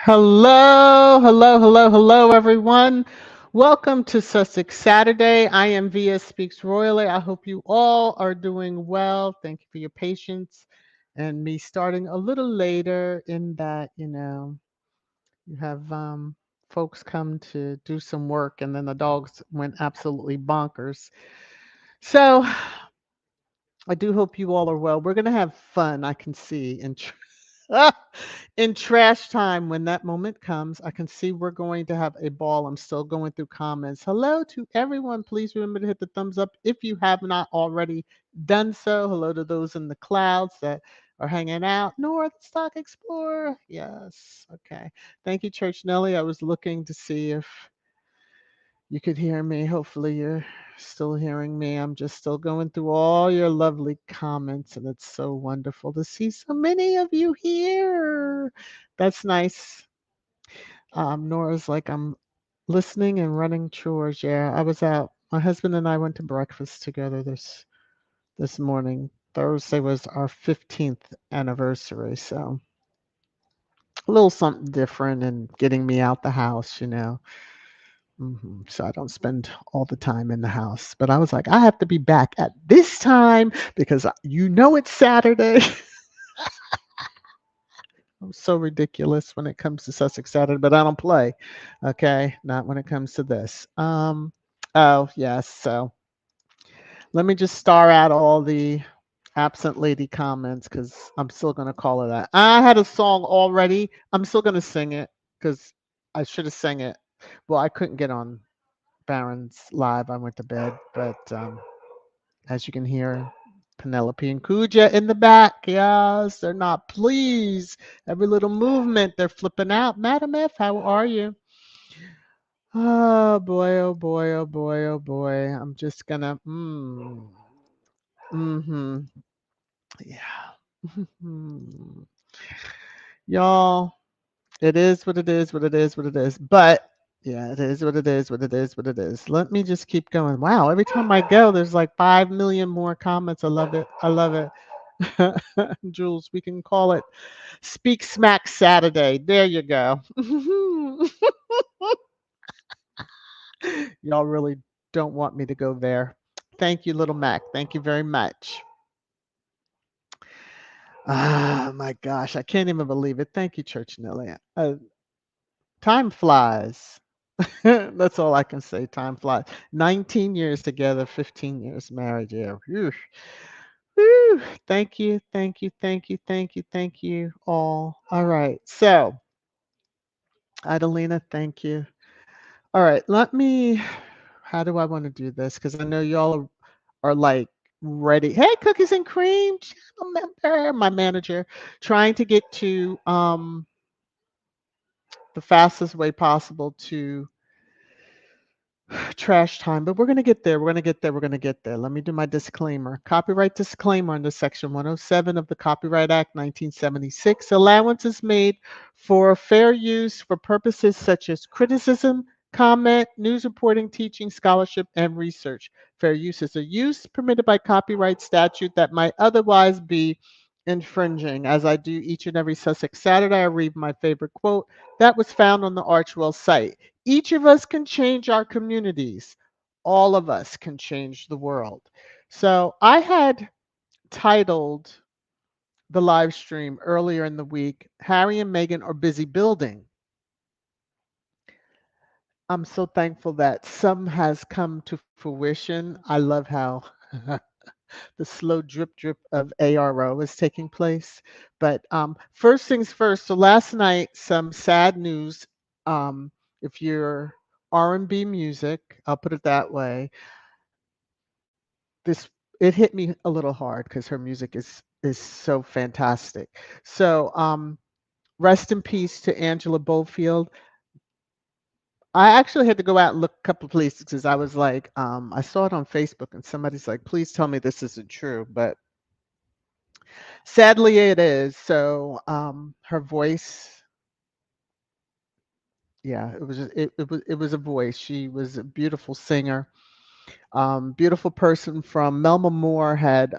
Hello, hello, hello, hello, everyone. Welcome to Sussex Saturday. I am VS Speaks Royally. I hope you all are doing well. Thank you for your patience and me starting a little later in that, you have folks come to do some work and then the dogs went absolutely bonkers. So I do hope you all are well. We're going to have fun, I can see, in trash time when that moment comes. I can see we're going to have a ball. I'm still going through comments. Hello to everyone. Please remember to hit the thumbs up if you have not already done so. Hello to those in the clouds that are hanging out. North Stock Explorer. Yes. Okay. Thank you, Church Nelly. I was looking to see if you could hear me. Hopefully, you're still hearing me. I'm just still going through all your lovely comments, and it's so wonderful to see so many of you here. That's nice. Nora's like, I'm listening and running chores. Yeah, I was out. My husband and I went to breakfast together this morning. Thursday was our 15th anniversary, so a little something different and getting me out the house. So I don't spend all the time in the house. But I was like, I have to be back at this time because it's Saturday. I'm so ridiculous when it comes to Sussex Saturday, but I don't play. Okay, not when it comes to this. Oh yes. So let me just star out all the absent lady comments because I'm still gonna call it that. I had a song already. I'm still gonna sing it because I should have sang it. Well, I couldn't get on Baron's live. I went to bed, but as you can hear, Penelope and Kuja in the back. Yes, they're not pleased. Every little movement, they're flipping out. Madam F, how are you? Oh boy, oh boy, oh boy, oh boy. I'm just gonna, mm-hmm. Yeah. Y'all, it is what it is, what it is, what it is. But yeah, it is what it is, what it is, what it is. Let me just keep going. Wow, every time I go, there's like 5 million more comments. I love it. I love it. Jules, we can call it Speak Smack Saturday. There you go. Y'all really don't want me to go there. Thank you, Little Mac. Thank you very much. Ah, my gosh, I can't even believe it. Thank you, Church Nelly. Time flies. That's all I can say. Time flies. 19 years together, 15 years married. Yeah. Whew. Whew. Thank you. Thank you. Thank you. Thank you. Thank you all. All right. So, Adelina, thank you. All right. How do I want to do this? Because I know y'all are like ready. Hey, Cookies and Cream, channel member, my manager, trying to get to the fastest way possible to trash time, but we're going to get there. We're going to get there. We're going to get there. Let me do my disclaimer. Copyright disclaimer under Section 107 of the Copyright Act 1976. Allowance is made for fair use for purposes such as criticism, comment, news reporting, teaching, scholarship, and research. Fair use is a use permitted by copyright statute that might otherwise be infringing. As I do each and every Sussex Saturday, I read my favorite quote that was found on the Archewell site. Each of us can change our communities. All of us can change the world. So I had titled the live stream earlier in the week, Harry and Meghan are busy building. I'm so thankful that some has come to fruition. I love how the slow drip drip of ARO is taking place. But first things first. So last night, some sad news. If you're R&B music, I'll put it that way. This it hit me a little hard because her music is so fantastic. So rest in peace to Angela Bofield. I actually had to go out and look a couple of places because I was like, I saw it on Facebook and somebody's like, please tell me this isn't true. But sadly, it is. So her voice, yeah, it was a voice. She was a beautiful singer, beautiful person. From Melma Moore had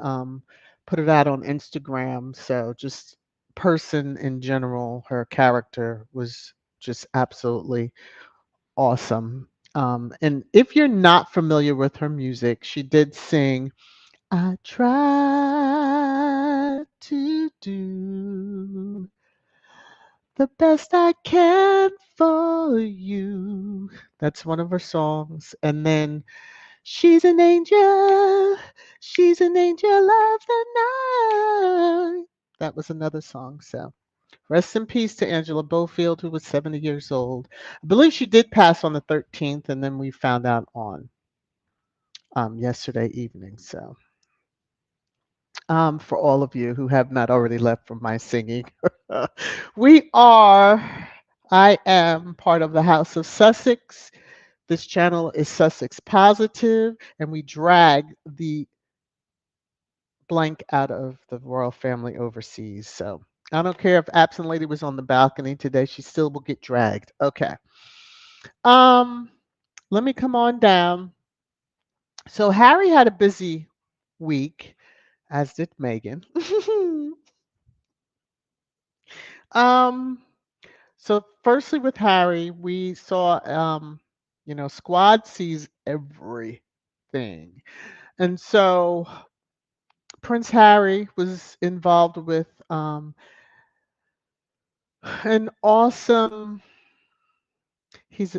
put it out on Instagram. So just person in general, her character was just absolutely awesome. And if you're not familiar with her music, she did sing I try to do the best I can for you. That's one of her songs. And then she's an angel, she's an angel of the night. That was another song. So rest in peace to Angela Bofield, who was 70 years old. I believe she did pass on the 13th, and then we found out on yesterday evening. So for all of you who have not already left from my singing. we are, I am part of the House of Sussex. This channel is Sussex Positive, and we drag the blank out of the royal family overseas. So I don't care if absent lady was on the balcony today, she still will get dragged. Okay. Um, Let me come on down. So Harry had a busy week, as did Meghan. um, So firstly with Harry, we saw Squad sees everything. And so Prince Harry was involved with an awesome he's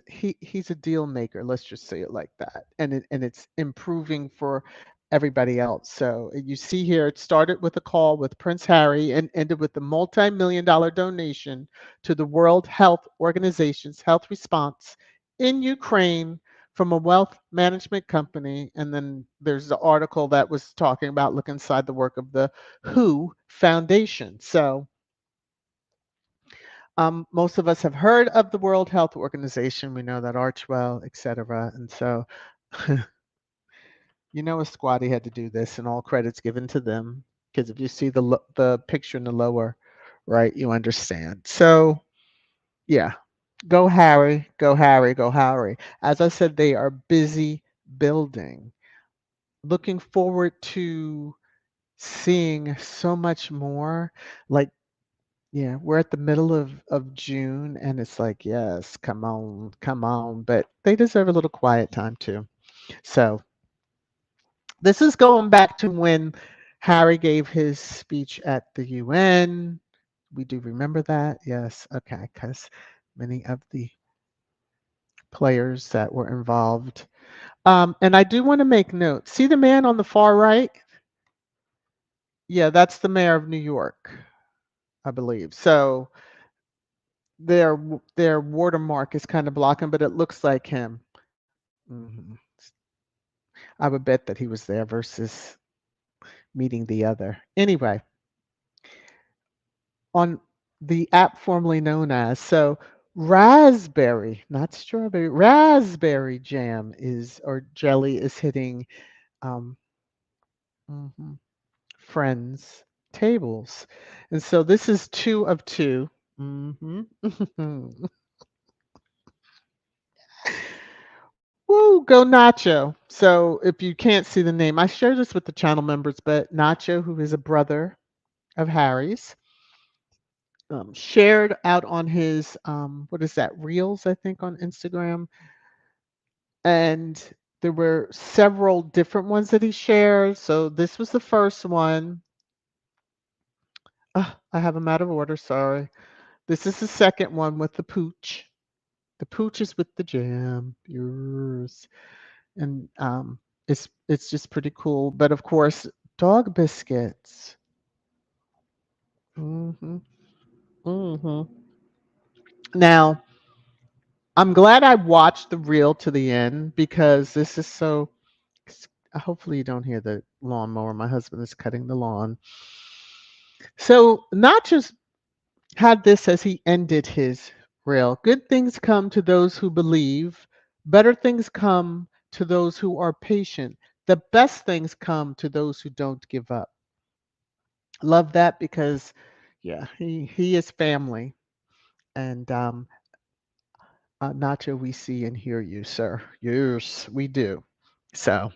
a deal maker, let's just say it like that. And it's improving for everybody else. So you see here it started with a call with Prince Harry and ended with a multi-million-dollar donation to the World Health Organization's health response in Ukraine from a wealth management company. And then there's the article that was talking about look inside the work of the WHO Foundation. So most of us have heard of the World Health Organization. We know that Archewell, et cetera. And so, a squaddie had to do this, and all credits given to them. Because if you see the picture in the lower right, you understand. So, yeah, go Harry, go Harry, go Harry. As I said, they are busy building. Looking forward to seeing so much more. Like yeah, we're at the middle of June, and it's like, yes, come on. But they deserve a little quiet time too. So this is going back to when Harry gave his speech at the UN. We do remember that, yes. Okay, because many of the players that were involved. And I do want to make note. See the man on the far right? Yeah, that's the mayor of New York, I believe. So their watermark is kind of blocking, but it looks like him. hmm I would bet that he was there versus meeting the other. Anyway, on the app formerly known as raspberry, not strawberry, raspberry jam is or jelly is hitting um, mhm, friends tables, and so this is two of two. hmm Woo, go Nacho. So if you can't see the name, I shared this with the channel members, but Nacho, who is a brother of Harry's, shared out on his, what is that, Reels, I think, on Instagram. And there were several different ones that he shared. So this was the first one. I have them out of order, sorry. This is the second one with the pooch. The pooch is with the jam. Yours. And it's just pretty cool. But of course, dog biscuits. hmm hmm Now, I'm glad I watched the reel to the end because this is so. Hopefully, you don't hear the lawnmower. My husband is cutting the lawn. So, Nachos had this as he ended his reel. Good things come to those who believe. Better things come to those who are patient. The best things come to those who don't give up. Love that because, yeah, he is family. And Nacho, we see and hear you, sir. Yes, we do. So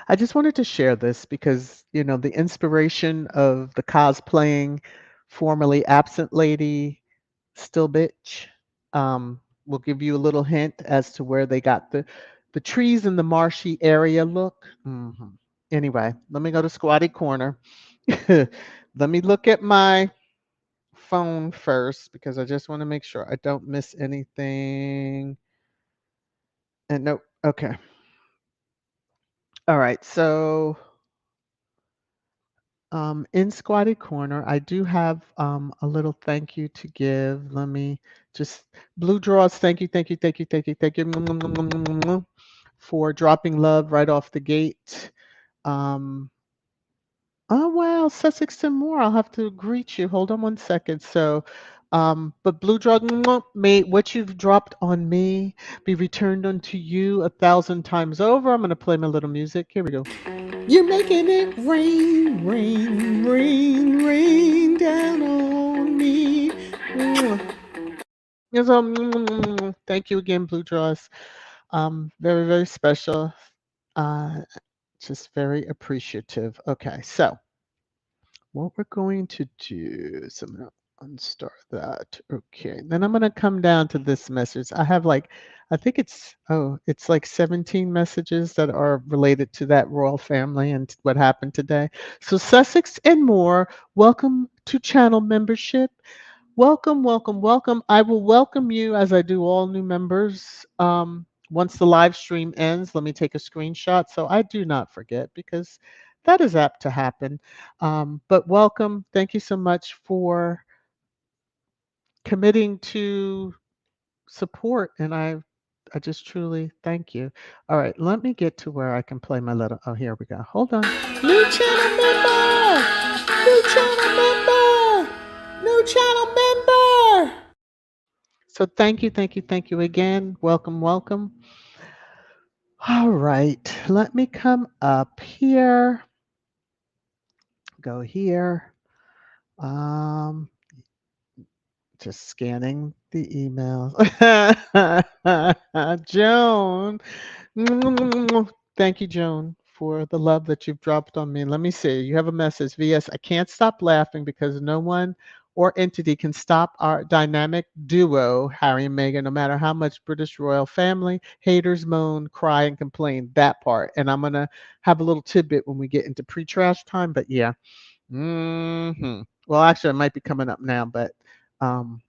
I just wanted to share this because, the inspiration of the cosplaying, formerly absent lady, Still bitch. We'll give you a little hint as to where they got the trees in the marshy area look. Anyway, let me go to Squatty Corner. Let me look at my phone first because I just want to make sure I don't miss anything. And nope. Okay. All right. So in Squatty Corner, I do have a little thank you to give. Let me just Blue Draws. Thank you, thank you, thank you, thank you, thank you for dropping love right off the gate. Um, oh wow, Sussex and more. I'll have to greet you. Hold on one second. So, but Blue Draw, may what you've dropped on me be returned unto you 1,000 times over. I'm gonna play my little music. Here we go. You're making it rain, rain, rain, rain down on me. Yes, thank you again, Blue Draws. Very, very special. Uh, just very appreciative. Okay, so what we're going to do is I'm gonna unstart that. Okay, then I'm gonna come down to this message. I have like, I think it's like 17 messages that are related to that royal family and what happened today. So Sussex and more, welcome to channel membership. Welcome, welcome, welcome. I will welcome you as I do all new members. Once the live stream ends, let me take a screenshot so I do not forget because that is apt to happen. But welcome. Thank you so much for committing to support, and I just truly thank you. All right, let me get to where I can play my little. Oh, here we go. Hold on. New channel member. New channel member. New channel member. So thank you, thank you, thank you again. Welcome, welcome. All right, let me come up here. Go here. Um, just scanning the emails. Joan. Thank you, Joan, for the love that you've dropped on me. Let me see. You have a message. VS, I can't stop laughing because no one or entity can stop our dynamic duo, Harry and Meghan, no matter how much British royal family haters moan, cry, and complain. That part. And I'm going to have a little tidbit when we get into pre trash time. But yeah. Well, actually, it might be coming up now, but um,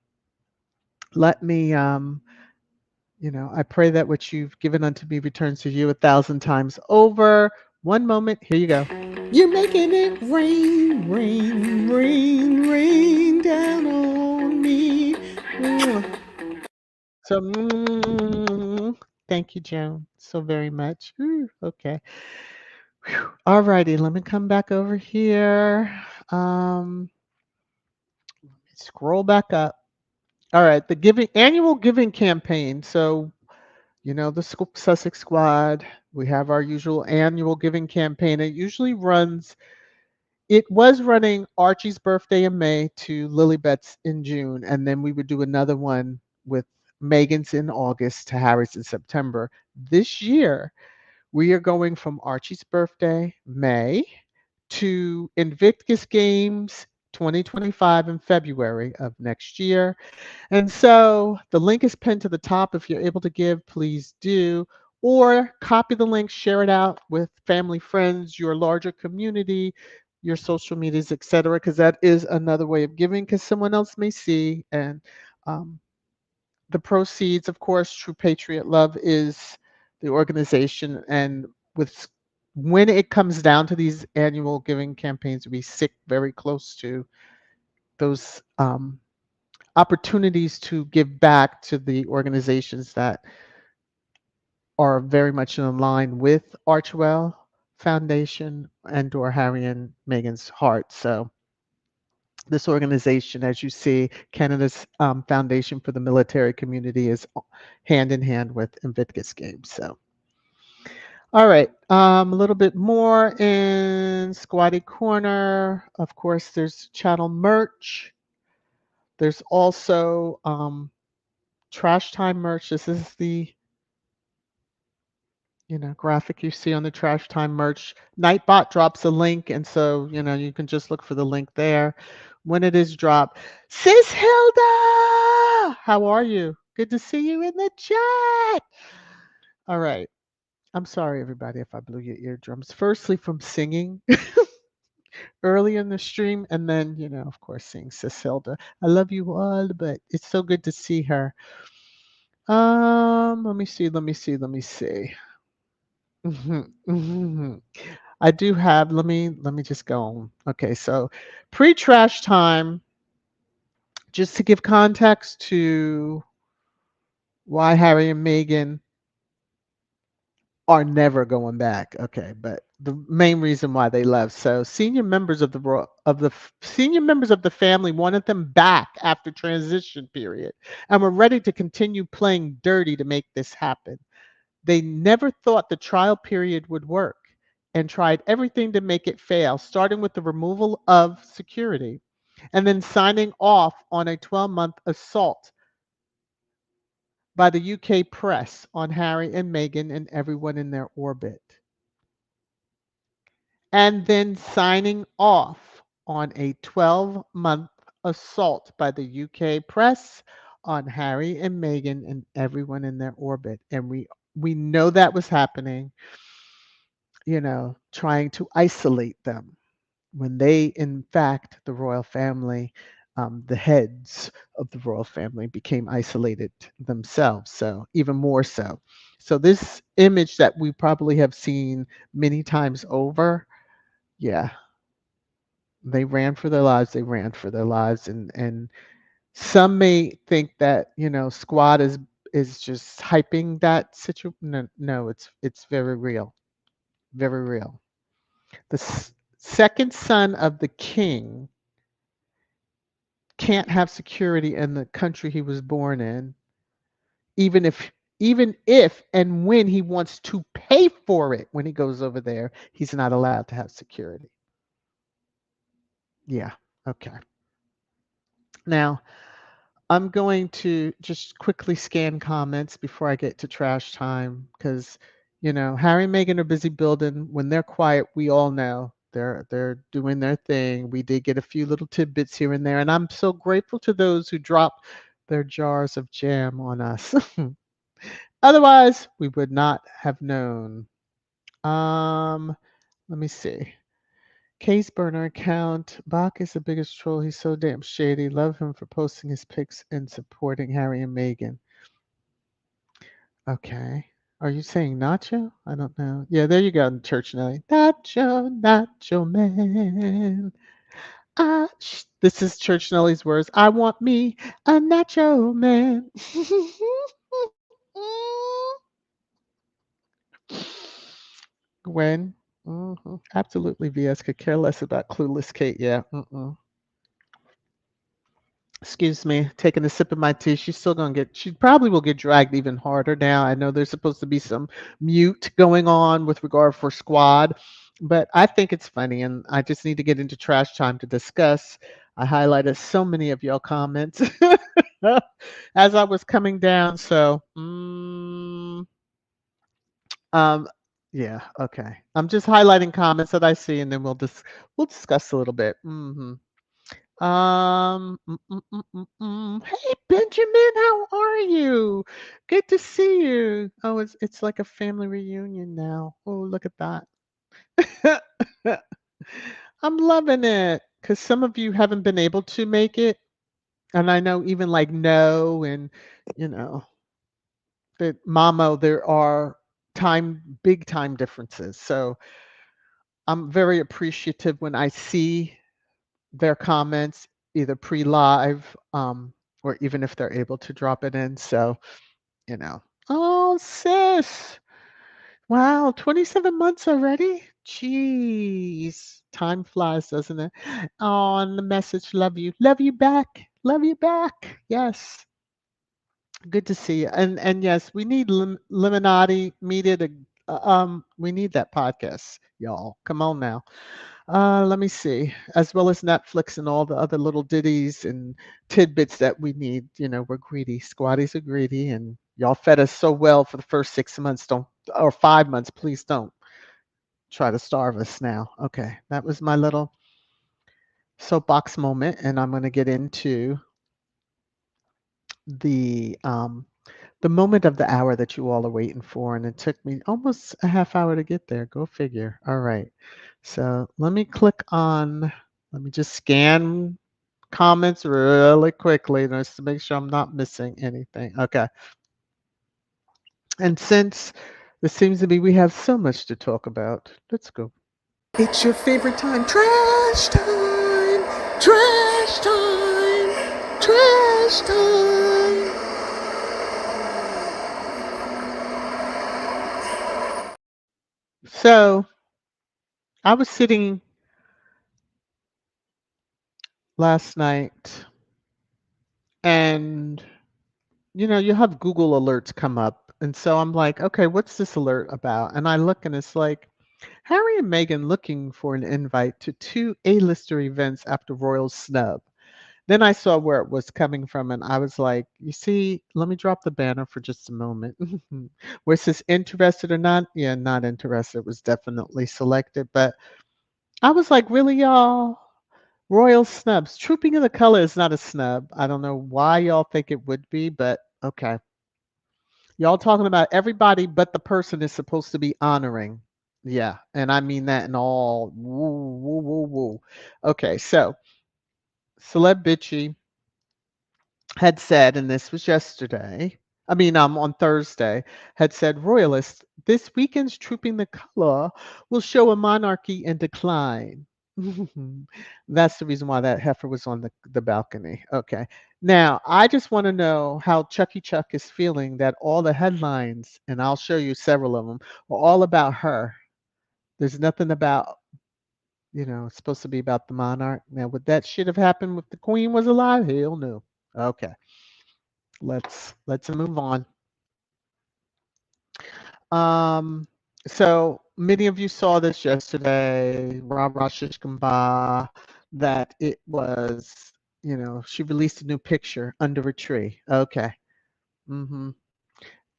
let me I pray that what you've given unto me returns to you 1,000 times over. One moment, here you go. You're making it rain, rain, rain, rain down on me. So, thank you, Joan, so very much. Okay. All righty, let me come back over here. Scroll back up. All right, the giving annual giving campaign. So the Sussex Squad, we have our usual annual giving campaign. It was running Archie's birthday in May to Lilybeth's in June, and then we would do another one with Meghan's in August to Harry's in September. This year, we are going from Archie's birthday, May, to Invictus Games 2025 in February of next year. And so the link is pinned to the top. If you're able to give, please do. Or copy the link, share it out with family, friends, your larger community, your social medias, etc. Because that is another way of giving because someone else may see. And um, the proceeds, of course, True Patriot Love is the organization. And when it comes down to these annual giving campaigns, we stick very close to those opportunities to give back to the organizations that are very much in line with Archewell Foundation and or Harry and Meghan's heart. So this organization, as you see, Canada's Foundation for the Military Community is hand in hand with Invictus Games. So, all right, a little bit more in Squatty Corner. Of course, there's channel merch. There's also Trash Time merch. This is the graphic you see on the Trash Time merch. Nightbot drops a link, and so you can just look for the link there when it is dropped. Sis Hilda, how are you? Good to see you in the chat. All right. I'm sorry, everybody, if I blew your eardrums. Firstly, from singing early in the stream, and then, of course, seeing Cecilda. I love you all, but it's so good to see her. Let me see, let me see, let me see. I do have. Let me just go on. Okay, so pre-trash time. Just to give context to why Harry and Meghan are never going back. Okay, but the main reason why they left. So senior members of the family wanted them back after transition period and were ready to continue playing dirty to make this happen. They never thought the trial period would work and tried everything to make it fail, starting with the removal of security and then signing off on a 12-month assault by the UK press on Harry and Meghan and everyone in their orbit, and then signing off on a 12-month assault by the UK press on Harry and Meghan and everyone in their orbit. And we know that was happening, trying to isolate them when they, in fact, the royal family, the heads of the royal family became isolated themselves. So, even more so. So, this image that we probably have seen many times over, yeah, they ran for their lives. They ran for their lives. And some may think that, Squad is just hyping that situation. No, no, it's very real. Very real. The second son of the king can't have security in the country he was born in, even if and when he wants to pay for it when he goes over there, he's not allowed to have security. Yeah. Okay. Now, I'm going to just quickly scan comments before I get to trash time because, Harry and Meghan are busy building. When they're quiet, we all know they're doing their thing. We did get a few little tidbits here and there, and I'm so grateful to those who dropped their jars of jam on us. Otherwise, we would not have known. Let me see. Case burner account. Bach is the biggest troll. He's so damn shady. Love him for posting his pics and supporting Harry and Meghan. Okay. Are you saying Nacho? I don't know. Yeah, there you go, Church Nelly. Nacho, Nacho Man. This is Church Nelly's words. I want me a Nacho Man. Gwen. Absolutely, VS could care less about clueless Kate. Yeah. Excuse me, taking a sip of my tea. She's still gonna she probably will get dragged even harder now. I know there's supposed to be some mute going on with regard for squad, but I think it's funny and I just need to get into trash time to discuss. I highlighted so many of y'all comments as I was coming down. So, um, yeah, okay. I'm just highlighting comments that I see, and then we'll discuss a little bit. Hey Benjamin, how are you? Good to see you. Oh, it's like a family reunion now. Oh, look at that. I'm loving it because some of you haven't been able to make it, and I know even like no and you know that Mamo, there are big time differences. So I'm very appreciative when I see their comments either pre-live or even if they're able to drop it in. So, oh, sis. Wow, 27 months already? Jeez. Time flies, doesn't it? Oh, and the message, love you. Love you back. Love you back. Yes. Good to see you. And yes, we need Lemonati Media to we need that podcast, y'all. Come on now. Let me see. As well as Netflix and all the other little ditties and tidbits that we need. We're greedy. Squaddies are greedy, and y'all fed us so well for the first 6 months. Don't or 5 months. Please don't try to starve us now. Okay, that was my little soapbox moment, and I'm going to get into the um, the moment of the hour that you all are waiting for, and it took me almost a half hour to get there. Go figure. All right. So let me click on. Let me just scan comments really quickly just to make sure I'm not missing anything. Okay. And since it seems to be we have so much to talk about, let's go. It's your favorite time. Trash time. Trash time. Trash time. So I was sitting last night and you have Google alerts come up. And so I'm like, okay, what's this alert about? And I look and it's like, Harry and Meghan looking for an invite to two A-lister events after royal snub. Then I saw where it was coming from, and I was like, you see, let me drop the banner for just a moment. Where it says interested or not? Yeah, not interested. It was definitely selected. But I was like, really, y'all? Royal snubs. Trooping of the color is not a snub. I don't know why y'all think it would be, but okay. Y'all talking about everybody but the person is supposed to be honoring. Yeah, and I mean that in all woo, woo, woo, woo. Okay, so Celeb Bitchy had said, and this was yesterday, on Thursday, had said, Royalists, this weekend's Trooping the Color will show a monarchy in decline. That's the reason why that heifer was on the balcony. Okay. Now, I just want to know how Chucky Chuck is feeling that all the headlines, and I'll show you several of them, are all about her. There's nothing about, it's supposed to be about the monarch. Now, would that shit have happened if the queen was alive? Hell no. Okay. Let's move on. Um, so many of you saw this yesterday, Rah Rah Shishkamba, that it was, she released a new picture under a tree. Okay. hmm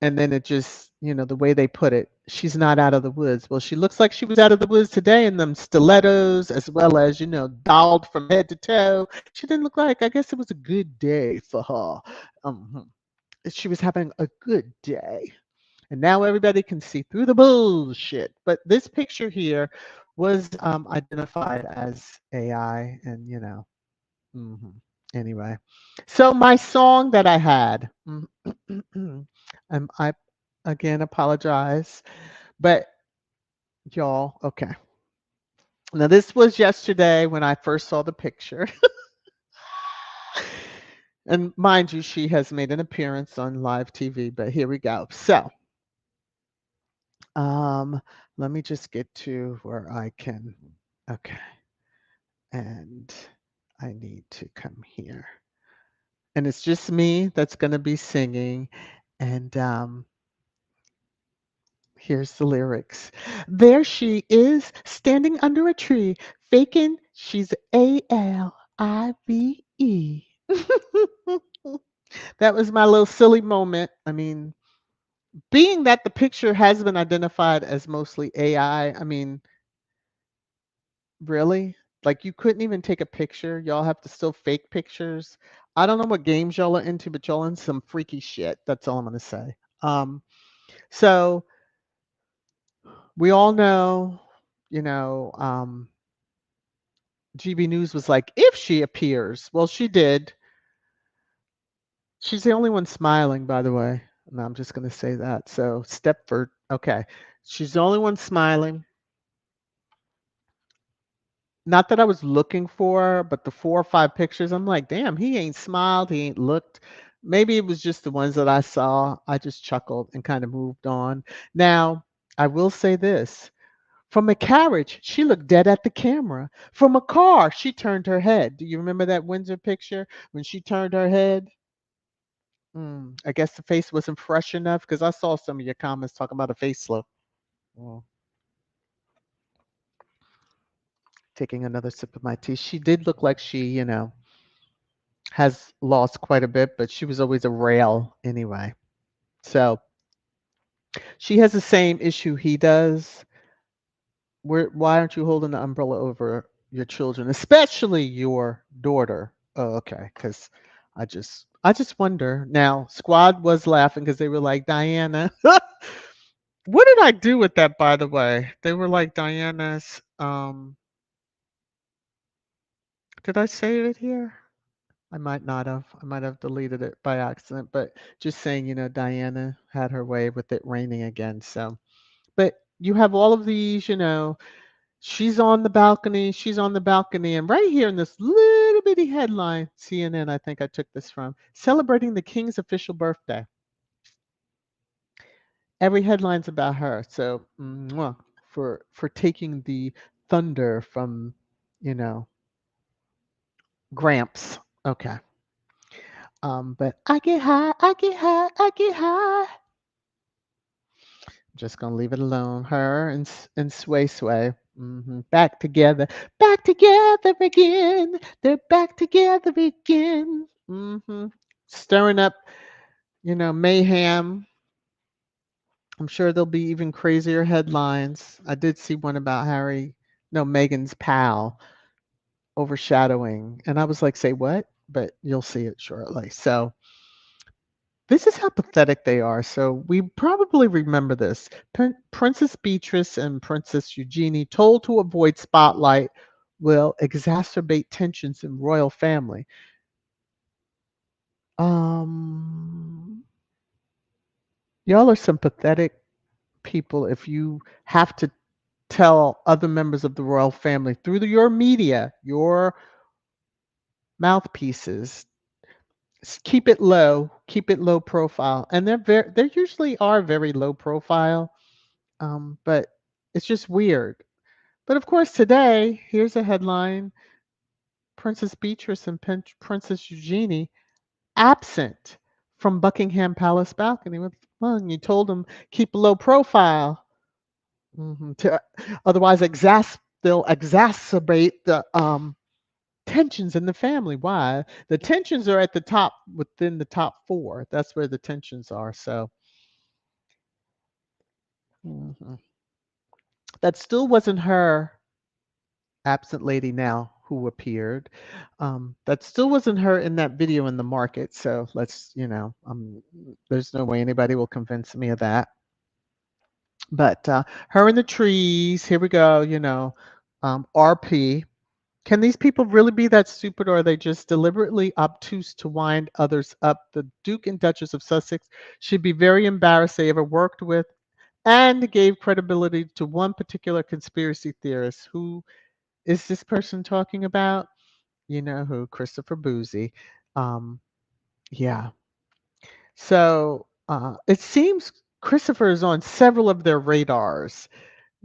And then it just, the way they put it, she's not out of the woods. Well, she looks like she was out of the woods today in them stilettos, as well as, dolled from head to toe. She didn't look like, I guess it was a good day for her. She was having a good day. And now everybody can see through the bullshit. But this picture here was identified as AI, and mhm. Anyway. So my song that I had, I again apologize, but y'all, okay. Now this was yesterday when I first saw the picture. And mind you, she has made an appearance on live TV, but here we go. So Um, let me just get to where I can. Okay. And I need to come here. And it's just me that's going to be singing. And here's the lyrics. There she is, standing under a tree, faking she's ALIVE. That was my little silly moment. Being that the picture has been identified as mostly AI, really? Like you couldn't even take a picture. Y'all have to still fake pictures. I don't know what games y'all are into, but y'all in some freaky shit. That's all I'm gonna say. So we all know, you know, GB News was like, if she appears, well, she did. She's the only one smiling, by the way. No, I'm just gonna say that. So Stepford, okay, she's the only one smiling. Not that I was looking for, but the 4 or 5 pictures, I'm like, damn, he ain't smiled, he ain't looked. Maybe it was just the ones that I saw. I just chuckled and kind of moved on. Now, I will say this. From a carriage, she looked dead at the camera. From a car, she turned her head. Do you remember that Windsor picture when she turned her head? I guess the face wasn't fresh enough because I saw some of your comments talking about a facelift. Mm, taking another sip of my tea. She did look like she, has lost quite a bit, but she was always a rail anyway. So she has the same issue he does. Why aren't you holding the umbrella over your children, especially your daughter? Oh, okay. Because I just wonder. Now, Squad was laughing because they were like, Diana. What did I do with that, by the way? They were like, Diana's. Did I save it here? I might not have. I might have deleted it by accident, but just saying, Diana had her way with it raining again. So, but you have all of these, she's on the balcony, she's on the balcony. And right here in this little bitty headline, CNN, I think I took this from, celebrating the king's official birthday. Every headline's about her. So, for taking the thunder from, you know, Gramps. Okay. But I get high, I get high, I get high. Just gonna leave it alone. Her and Sway Sway. Back together again. They're back together again. Stirring up, mayhem. I'm sure there'll be even crazier headlines. I did see one about Meghan's pal overshadowing, and I was like, "Say what?" But you'll see it shortly. So this is how pathetic they are. So we probably remember this. Princess Beatrice and Princess Eugenie, told to avoid spotlight, will exacerbate tensions in royal family. Um, y'all are some pathetic people if you have to tell other members of the royal family through your media, your mouthpieces, keep it low profile, and they usually are very low profile. But it's just weird. But of course, today, here's a headline: Princess Beatrice and Princess Eugenie absent from Buckingham Palace balcony. Well, and you told them keep a low profile. Otherwise, they'll exacerbate the tensions in the family. Why? The tensions are at the top, within the top four. That's where the tensions are. So mhm. That still wasn't her absent lady now who appeared. That still wasn't her in that video in the market. So there's no way anybody will convince me of that. But her in the trees, here we go, RP. Can these people really be that stupid, or are they just deliberately obtuse to wind others up? The Duke and Duchess of Sussex should be very embarrassed they ever worked with and gave credibility to one particular conspiracy theorist. Who is this person talking about? You know who? Christopher Boozy. Um, yeah. So it seems Christopher is on several of their radars.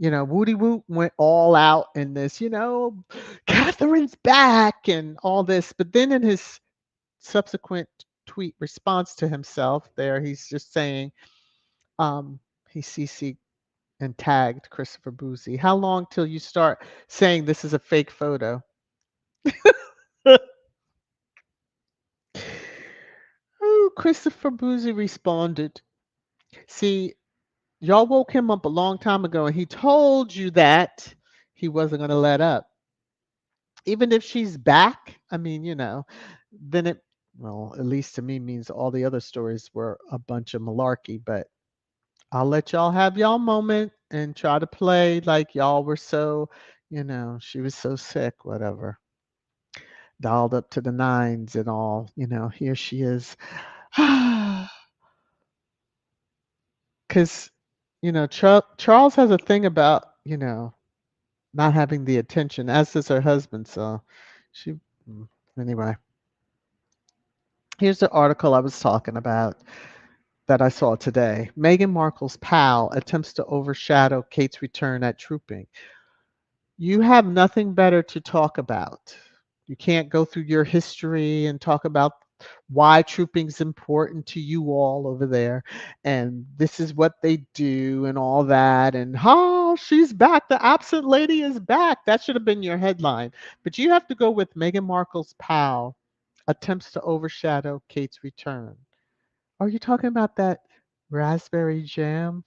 Woody Woot went all out in this, Catherine's back and all this. But then in his subsequent tweet response to himself there, he's just saying, he CC'd and tagged Christopher Boozy. How long till you start saying this is a fake photo? Oh, Christopher Boozy responded. See, y'all woke him up a long time ago and he told you that he wasn't going to let up. Even if she's back, I mean, then well, at least to me means all the other stories were a bunch of malarkey, but I'll let y'all have y'all moment and try to play like y'all were so, she was so sick, whatever. Dialed up to the nines and all, here she is. Because, Charles has a thing about, not having the attention, as does her husband. So she, anyway. Here's the article I was talking about that I saw today. Meghan Markle's pal attempts to overshadow Kate's return at Trooping. You have nothing better to talk about. You can't go through your history and talk about why trooping's important to you all over there, and this is what they do and all that, and she's back, the absent lady is back. That should have been your headline, but you have to go with Meghan Markle's pal attempts to overshadow Kate's return. Are you talking about that raspberry jam?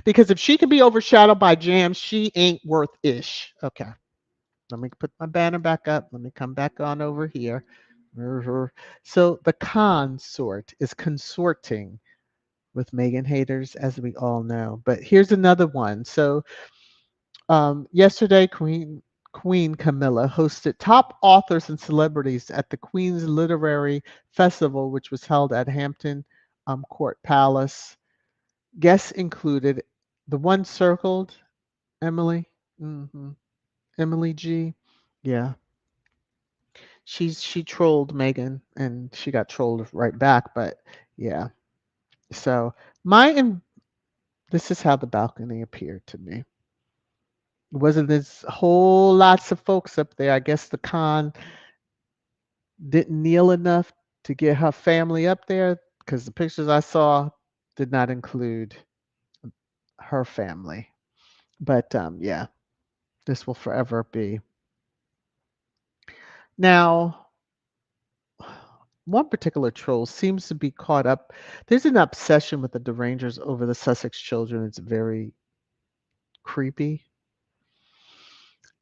Because if she can be overshadowed by jam, she ain't worth ish. Okay, let me put my banner back up. Let me come back on over here. Mhm. So the consort is consorting with Meghan haters, as we all know. But here's another one. So yesterday, Queen Camilla hosted top authors and celebrities at the Queen's Literary Festival, which was held at Hampton Court Palace. Guests included the one circled Emily, hmm Emily G. Yeah, she trolled Megan, and she got trolled right back. But yeah, so my this is how the balcony appeared to me. Wasn't this whole lots of folks up there? I guess the con didn't kneel enough to get her family up there because the pictures I saw did not include her family. But yeah, this will forever be. Now, one particular troll seems to be caught up. There's an obsession with the Derangers over the Sussex children. It's very creepy.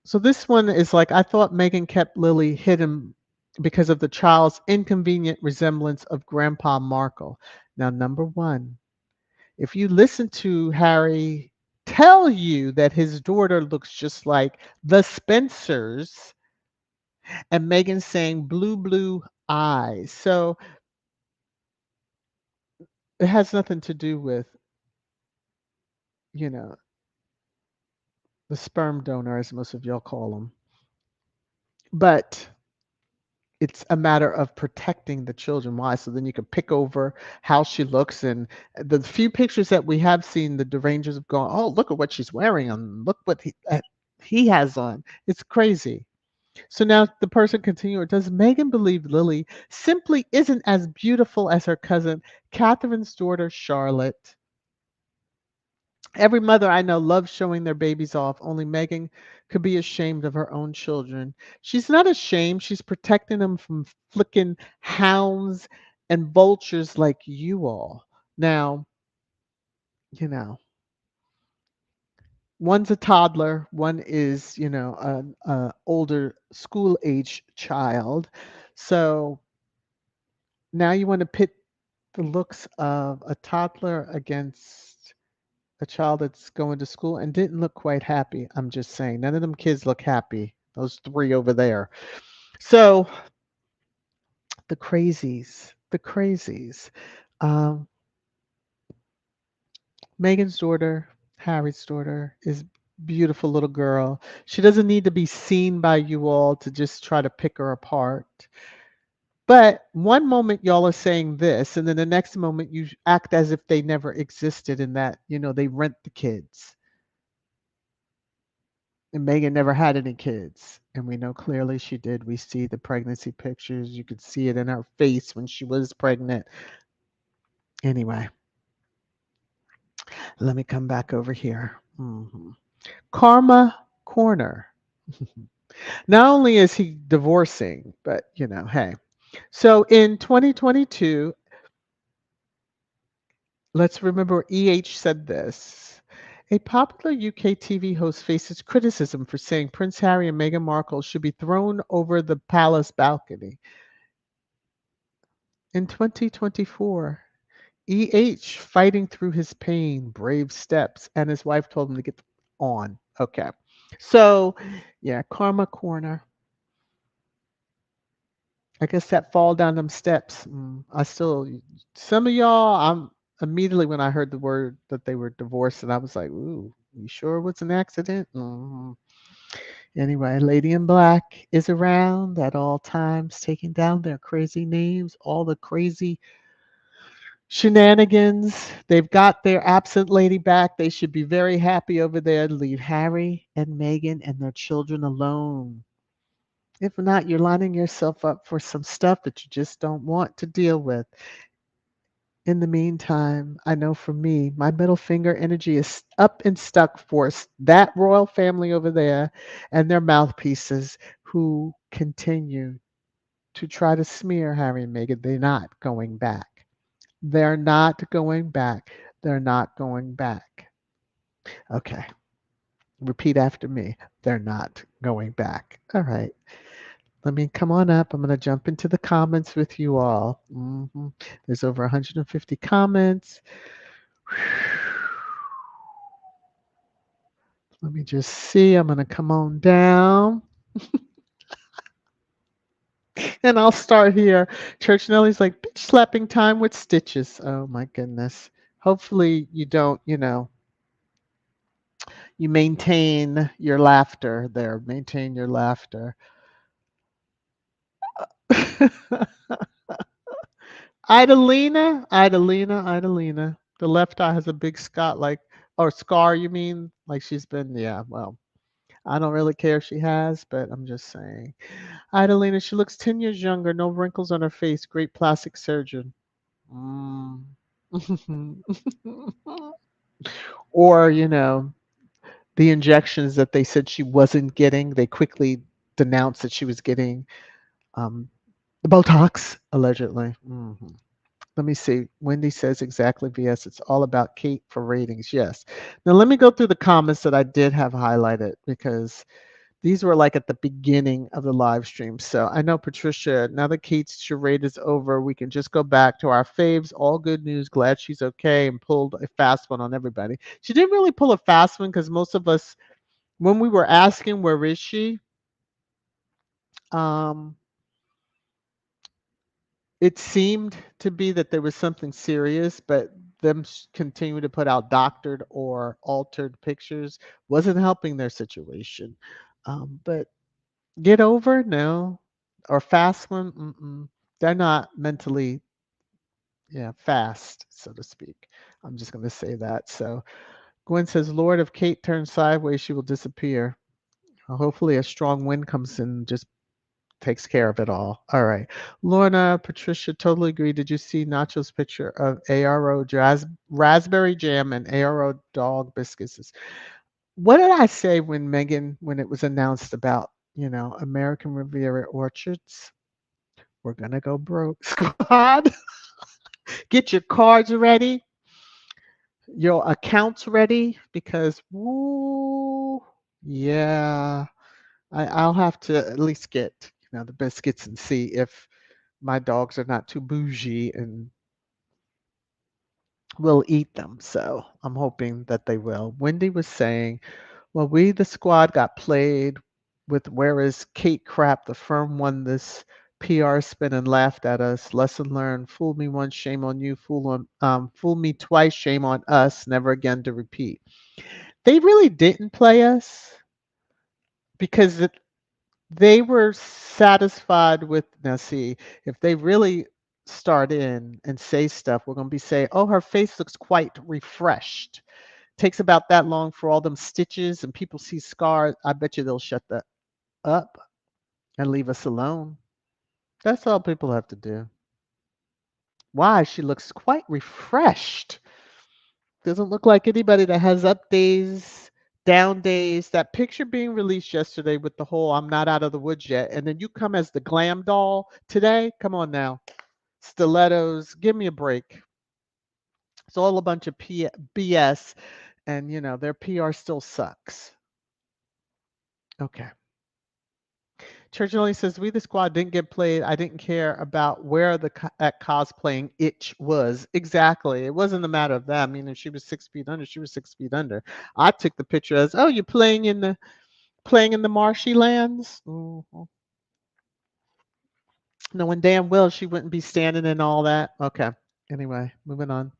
So this one is like, I thought Megan kept Lily hidden because of the child's inconvenient resemblance of Grandpa Markle. Now, number one, if you listen to Harry tell you that his daughter looks just like the Spencers, and Megan saying blue eyes. So it has nothing to do with, you know, the sperm donor, as most of y'all call them. But it's a matter of protecting the children. Why? So then you can pick over how she looks. And the few pictures that we have seen, the Derangers have gone, oh, look at what she's wearing and look what he has on. It's crazy. So now the person continued, does Megan believe Lily simply isn't as beautiful as her cousin, Catherine's daughter, Charlotte? Every mother I know loves showing their babies off. Only Megan could be ashamed of her own children. She's not ashamed. She's protecting them from flicking hounds and vultures like you all. Now, you know, one's a toddler, one is, an older school age child. So now you want to pit the looks of a toddler against a child that's going to school and didn't look quite happy. I'm just saying, none of them kids look happy. Those three over there. So the crazies. Um, Megan's daughter, Harry's daughter, is beautiful little girl. She doesn't need to be seen by you all to just try to pick her apart. But one moment y'all are saying this, and then the next moment you act as if they never existed and that, they rent the kids. And Megan never had any kids. And we know clearly she did. We see the pregnancy pictures. You could see it in her face when she was pregnant. Anyway, let me come back over here. Karma Corner. Not only is he divorcing, but, hey. So in 2022, let's remember EH said this. A popular UK TV host faces criticism for saying Prince Harry and Meghan Markle should be thrown over the palace balcony. In 2024, EH fighting through his pain, brave steps, and his wife told him to get on. Okay. So, yeah, Karma Corner. I guess that fall down them steps. Some of y'all, I'm immediately when I heard the word that they were divorced, and I was like, ooh, you sure it was an accident? Anyway, Lady in Black is around at all times, taking down their crazy names, all the crazy shenanigans. They've got their absent lady back. They should be very happy over there. Leave Harry and Meghan and their children alone. If not, you're lining yourself up for some stuff that you just don't want to deal with. In the meantime, I know for me, my middle finger energy is up and stuck for that royal family over there and their mouthpieces who continue to try to smear Harry and Meghan. They're not going back. They're not going back. They're not going back. Okay. Repeat after me. They're not going back. All right. Let me come on up. I'm going to jump into the comments with you all. There's over 150 comments. Let me just see. I'm going to come on down. And I'll start here. Church Nelly's like, bitch slapping time with stitches. Oh my goodness. Hopefully you don't, you maintain your laughter there. Maintain your laughter. Idalina. The left eye has a big scot like, or scar, you mean? Like she's been, yeah, well, I don't really care if she has, but I'm just saying. Idalina, she looks 10 years younger, no wrinkles on her face, great plastic surgeon. Mm. Or, the injections that they said she wasn't getting, they quickly denounced that she was getting um, the Botox, allegedly. Let me see. Wendy says exactly, VS. It's all about Kate for ratings. Yes. Now let me go through the comments that I did have highlighted because these were like at the beginning of the live stream. So I know Patricia, now that Kate's charade is over, we can just go back to our faves. All good news. Glad she's okay and pulled a fast one on everybody. She didn't really pull a fast one because most of us, when we were asking where is she, um, it seemed to be that there was something serious, but them continue to put out doctored or altered pictures wasn't helping their situation. But get over, no, or fast one, they're not mentally, yeah, fast, so to speak. I'm just going to say that. So Gwen says, Lord, if Kate turns sideways, she will disappear. Hopefully, a strong wind comes in and just takes care of it all. All right. Lorna, Patricia, totally agree. Did you see Nacho's picture of ARO raspberry jam and ARO dog biscuits? What did I say when Meghan, when it was announced about, American Riviera Orchards? We're going to go broke. Squad, get your cards ready, your accounts ready, because, woo, yeah, I'll have to at least get, the biscuits and see if my dogs are not too bougie and will eat them. So I'm hoping that they will. Wendy was saying, well, we, the squad, got played with whereas Kate crap, the firm won this PR spin and laughed at us. Lesson learned. Fool me once, shame on you. Fool me twice, shame on us. Never again to repeat. They really didn't play us because they were satisfied with, now see, if they really start in and say stuff, we're going to be saying, oh, her face looks quite refreshed. Takes about that long for all them stitches and people see scars. I bet you they'll shut that up and leave us alone. That's all people have to do. Why? She looks quite refreshed. Doesn't look like anybody that has up days, down days. That picture being released yesterday with the whole I'm not out of the woods yet. And then you come as the glam doll today. Come on now. Stilettos. Give me a break. It's all a bunch of BS. And, their PR still sucks. Okay. Church only says, we the squad didn't get played. I didn't care about where at cosplaying itch was. Exactly. It wasn't a matter of that. I mean, if she was 6 feet under, she was 6 feet under. I took the picture as, oh, you're playing in the marshy lands? Knowing damn well she wouldn't be standing in all that. Okay. Anyway, moving on.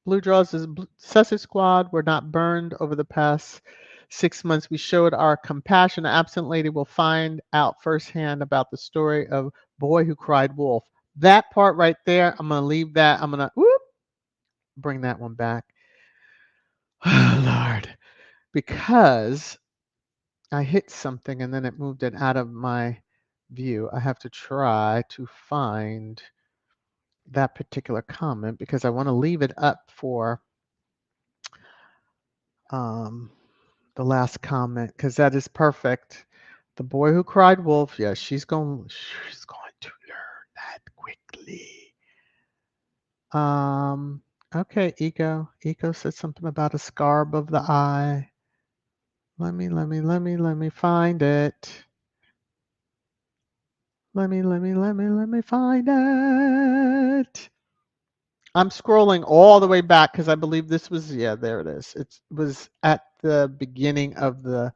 Blue Draws is Sussex Squad were not burned over the past 6 months. We showed our compassion. An absent lady will find out firsthand about the story of boy who cried wolf. That part right there, I'm going to leave that. I'm going to bring that one back. Oh, Lord. Because I hit something and then it moved it out of my view. I have to try to find that particular comment because I want to leave it up for the last comment because that is perfect. The boy who cried wolf. Yeah, she's going to learn that quickly. Okay, Ego said something about a scar above the eye. Let me find it. Let me find it. I'm scrolling all the way back because I believe this was, yeah, there it is. It was at the beginning of the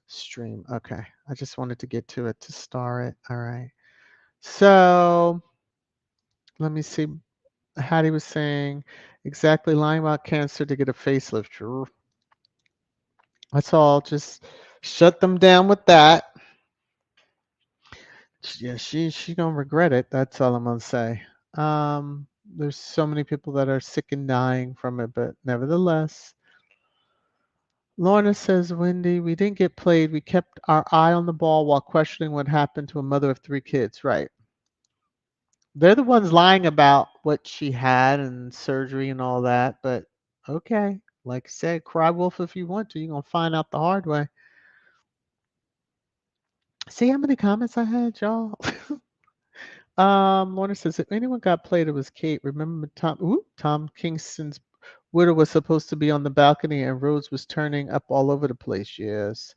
stream. Okay. I just wanted to get to it to star it. All right. So let me see. Hattie was saying exactly lying about cancer to get a facelift. Sure. That's all. Just shut them down with that. Yeah, she gonna regret it. That's all I'm gonna say. There's so many people that are sick and dying from it, but nevertheless, Lorna says, Wendy, we didn't get played. We kept our eye on the ball while questioning what happened to a mother of three kids. Right. They're the ones lying about what she had and surgery and all that. But okay, like I said, cry wolf if you want to. You're gonna find out the hard way. See how many comments I had, y'all? Lorna says, if anyone got played, it was Kate. Remember Tom Kingston's widow was supposed to be on the balcony and Rose was turning up all over the place. Yes.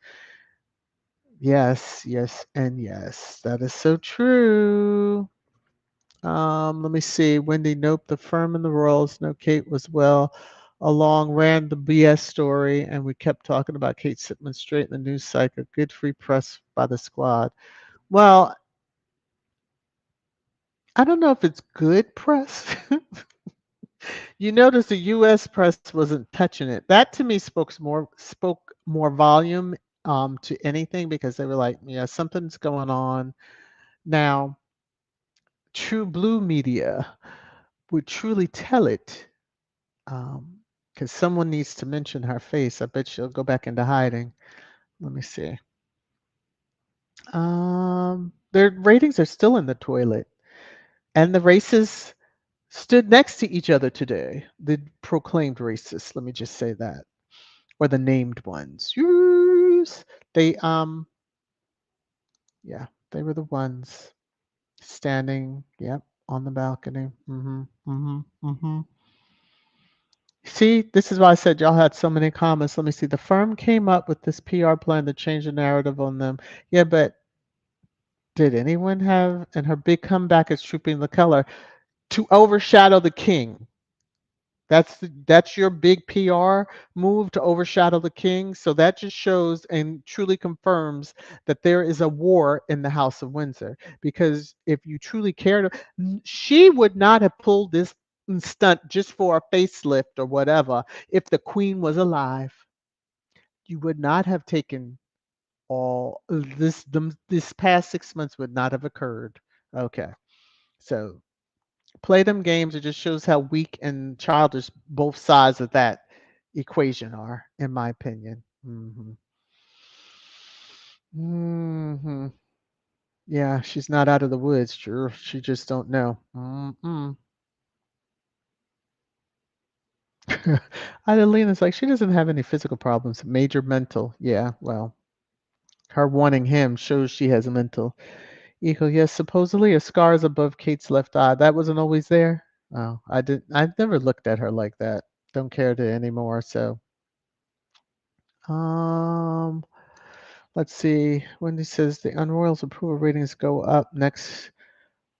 Yes, yes, and yes. That is so true. Let me see. Wendy, nope. The firm and the Royals. No, Kate was well along, ran the BS story, and we kept talking about Kate Sitman straight in the news cycle. Good free press by the squad. Well, I don't know if it's good press. You notice the U.S. press wasn't touching it. That to me spoke more volume to anything because they were like, yeah, something's going on. Now, true blue media would truly tell it because someone needs to mention her face. I bet she'll go back into hiding. Let me see. Their ratings are still in the toilet, and the races stood next to each other today. The proclaimed racists. Let me just say that. Or the named ones. Yes. They yeah, they were the ones standing, yep, on the balcony. See, this is why I said y'all had so many comments. Let me see. The firm came up with this PR plan to change the narrative on them. Yeah, but did anyone have and her big comeback is trooping the color to overshadow the king? That's your big PR move to overshadow the king. So that just shows and truly confirms that there is a war in the House of Windsor. Because if you truly cared, she would not have pulled this stunt just for a facelift or whatever. If the queen was alive, you would not have taken all this past 6 months would not have occurred. Okay. So play them games. It just shows how weak and childish both sides of that equation are, in my opinion. Hmm. Yeah, she's not out of the woods. Sure, she just don't know. Adelina's like she doesn't have any physical problems. Major mental. Yeah, well, her wanting him shows she has a mental. Eagle. Yes, supposedly a scar is above Kate's left eye. That wasn't always there. Oh, I didn't. I've never looked at her like that. Don't care to anymore. So. Um, let's see. Wendy says the Unroyals approval ratings go up next.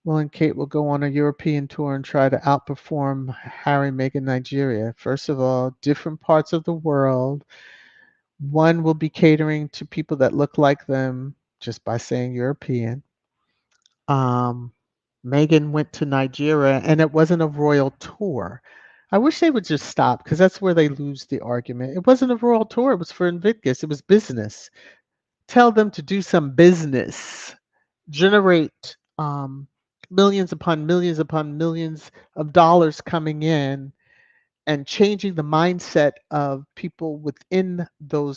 Will and Kate will go on a European tour and try to outperform Harry, Meghan, Nigeria. First of all, different parts of the world. One will be catering to people that look like them just by saying European. Um, Meghan went to Nigeria and it wasn't a royal tour. I wish they would just stop because that's where they lose the argument. It wasn't a royal tour, it was for Invictus, it was business. Tell them to do some business, generate millions upon millions of dollars coming in and changing the mindset of people within the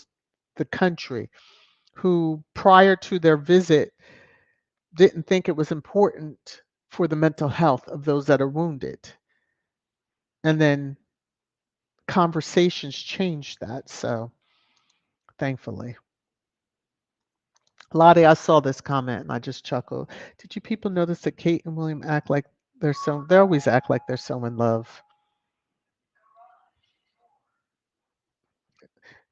country who prior to their visit didn't think it was important for the mental health of those that are wounded. And then conversations changed that. So thankfully. Lottie, I saw this comment and I just chuckled. Did you people notice that Kate and William act like they always act like they're so in love?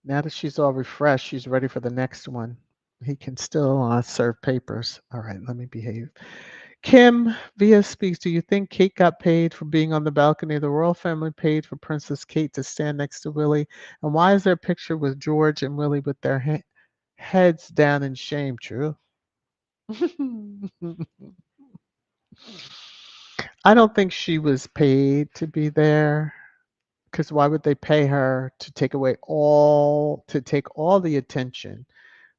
Now that she's all refreshed, she's ready for the next one. he can still serve papers. All right, let me behave. Kim via speaks. Do you think Kate got paid for being on the balcony? The royal family paid for Princess Kate to stand next to Willie. And why is there a picture with George and Willie with their heads down in shame? True. I don't think she was paid to be there because why would they pay her to take all the attention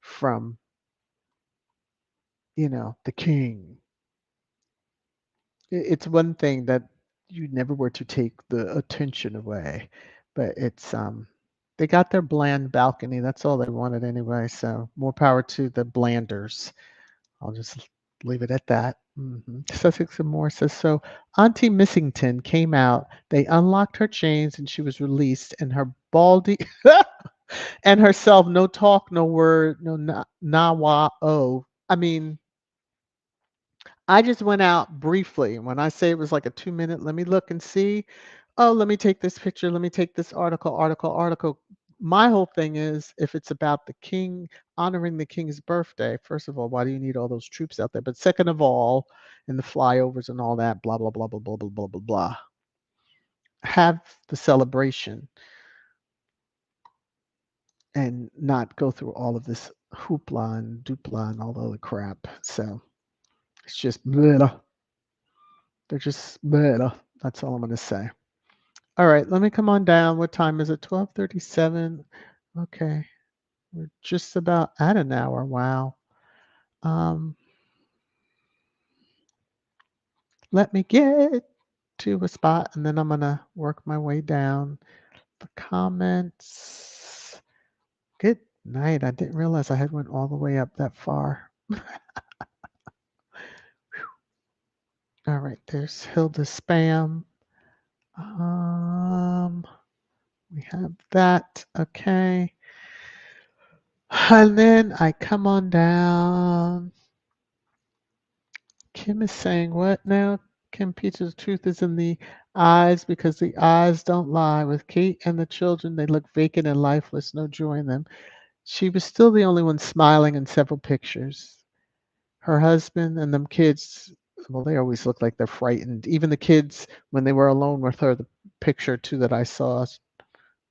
from, the king? It's one thing that you never were to take the attention away, but they got their bland balcony. That's all they wanted anyway. So more power to the blanders. I'll just leave it at that. Sussex and Moore says so. Auntie Missington came out. They unlocked her chains and she was released. And her baldy and herself, no talk, no word, no na wa oh. I mean, I just went out briefly. When I say it was like a 2 minute, let me look and see. Oh, let me take this picture. Let me take this article. My whole thing is if it's about the king, honoring the king's birthday, first of all, why do you need all those troops out there? But second of all, and the flyovers and all that, blah, blah, blah, blah, blah, blah, blah, blah, blah. Have the celebration and not go through all of this hoopla and dupla and all the other crap. So it's just blah. They're just blah. That's all I'm going to say. All right, let me come on down. What time is it? 12:37. Okay, we're just about at an hour. Wow. Um, Let me get to a spot, and then I'm gonna work my way down. The comments. Good night. I didn't realize I had went all the way up that far. All right, there's Hilda Spam. We have that. Okay. And then I come on down. Kim is saying what now? Kim Peter, the truth is in the eyes because the eyes don't lie. With Kate and the children, they look vacant and lifeless, no joy in them. She was still the only one smiling in several pictures. Her husband and them kids, well, they always look like they're frightened. Even the kids, when they were alone with her, the picture too that I saw,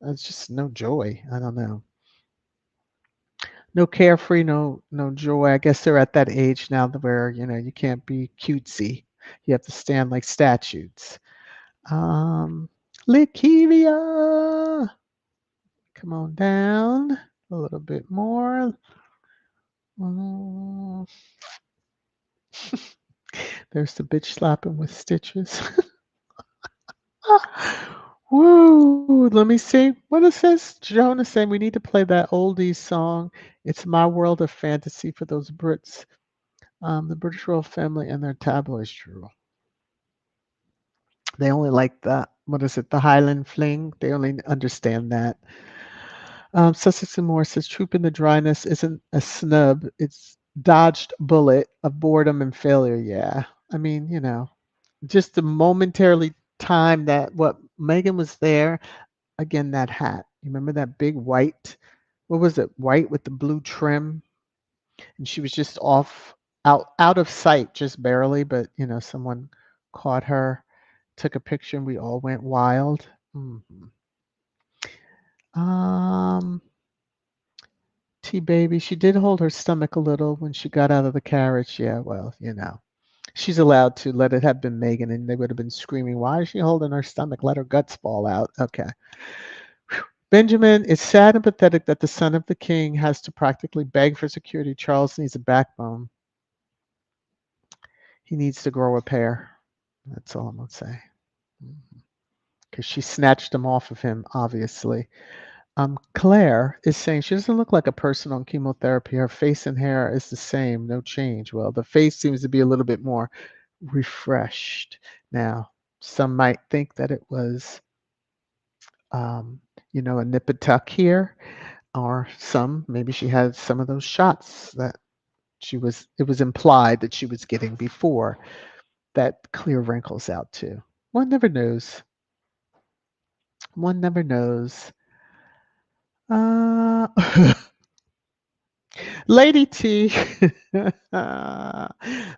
it's just no joy. I don't know. No carefree, no joy. I guess they're at that age now where you can't be cutesy. You have to stand like statues. Lakivia, come on down a little bit more. Mm. There's the bitch slapping with stitches. Woo! Let me see. What it says. Jonah saying we need to play that oldies song. It's my world of fantasy for those Brits. The British royal family and their tabloids. True. They only like the what is it? The Highland fling. They only understand that. Sussex and Moore says troop in the dryness isn't a snub. It's dodged bullet of boredom and failure. Yeah. I mean, just the momentarily time that what Meghan was there. Again, that hat. You remember that big white? What was it? White with the blue trim, and she was just out of sight, just barely. But someone caught her, took a picture, and we all went wild. T baby, she did hold her stomach a little when she got out of the carriage. Yeah, well, she's allowed to let it have been Meghan, and they would have been screaming, "Why is she holding her stomach? Let her guts fall out." Okay. Benjamin, it's sad and pathetic that the son of the king has to practically beg for security. Charles needs a backbone. He needs to grow a pair. That's all I'm going to say. Because she snatched them off of him, obviously. Claire is saying she doesn't look like a person on chemotherapy. Her face and hair is the same, no change. Well, the face seems to be a little bit more refreshed. Now, some might think that it was, a nip and tuck here, or maybe she had some of those shots that it was implied that she was getting before that clear wrinkles out too. One never knows. One never knows. Lady T,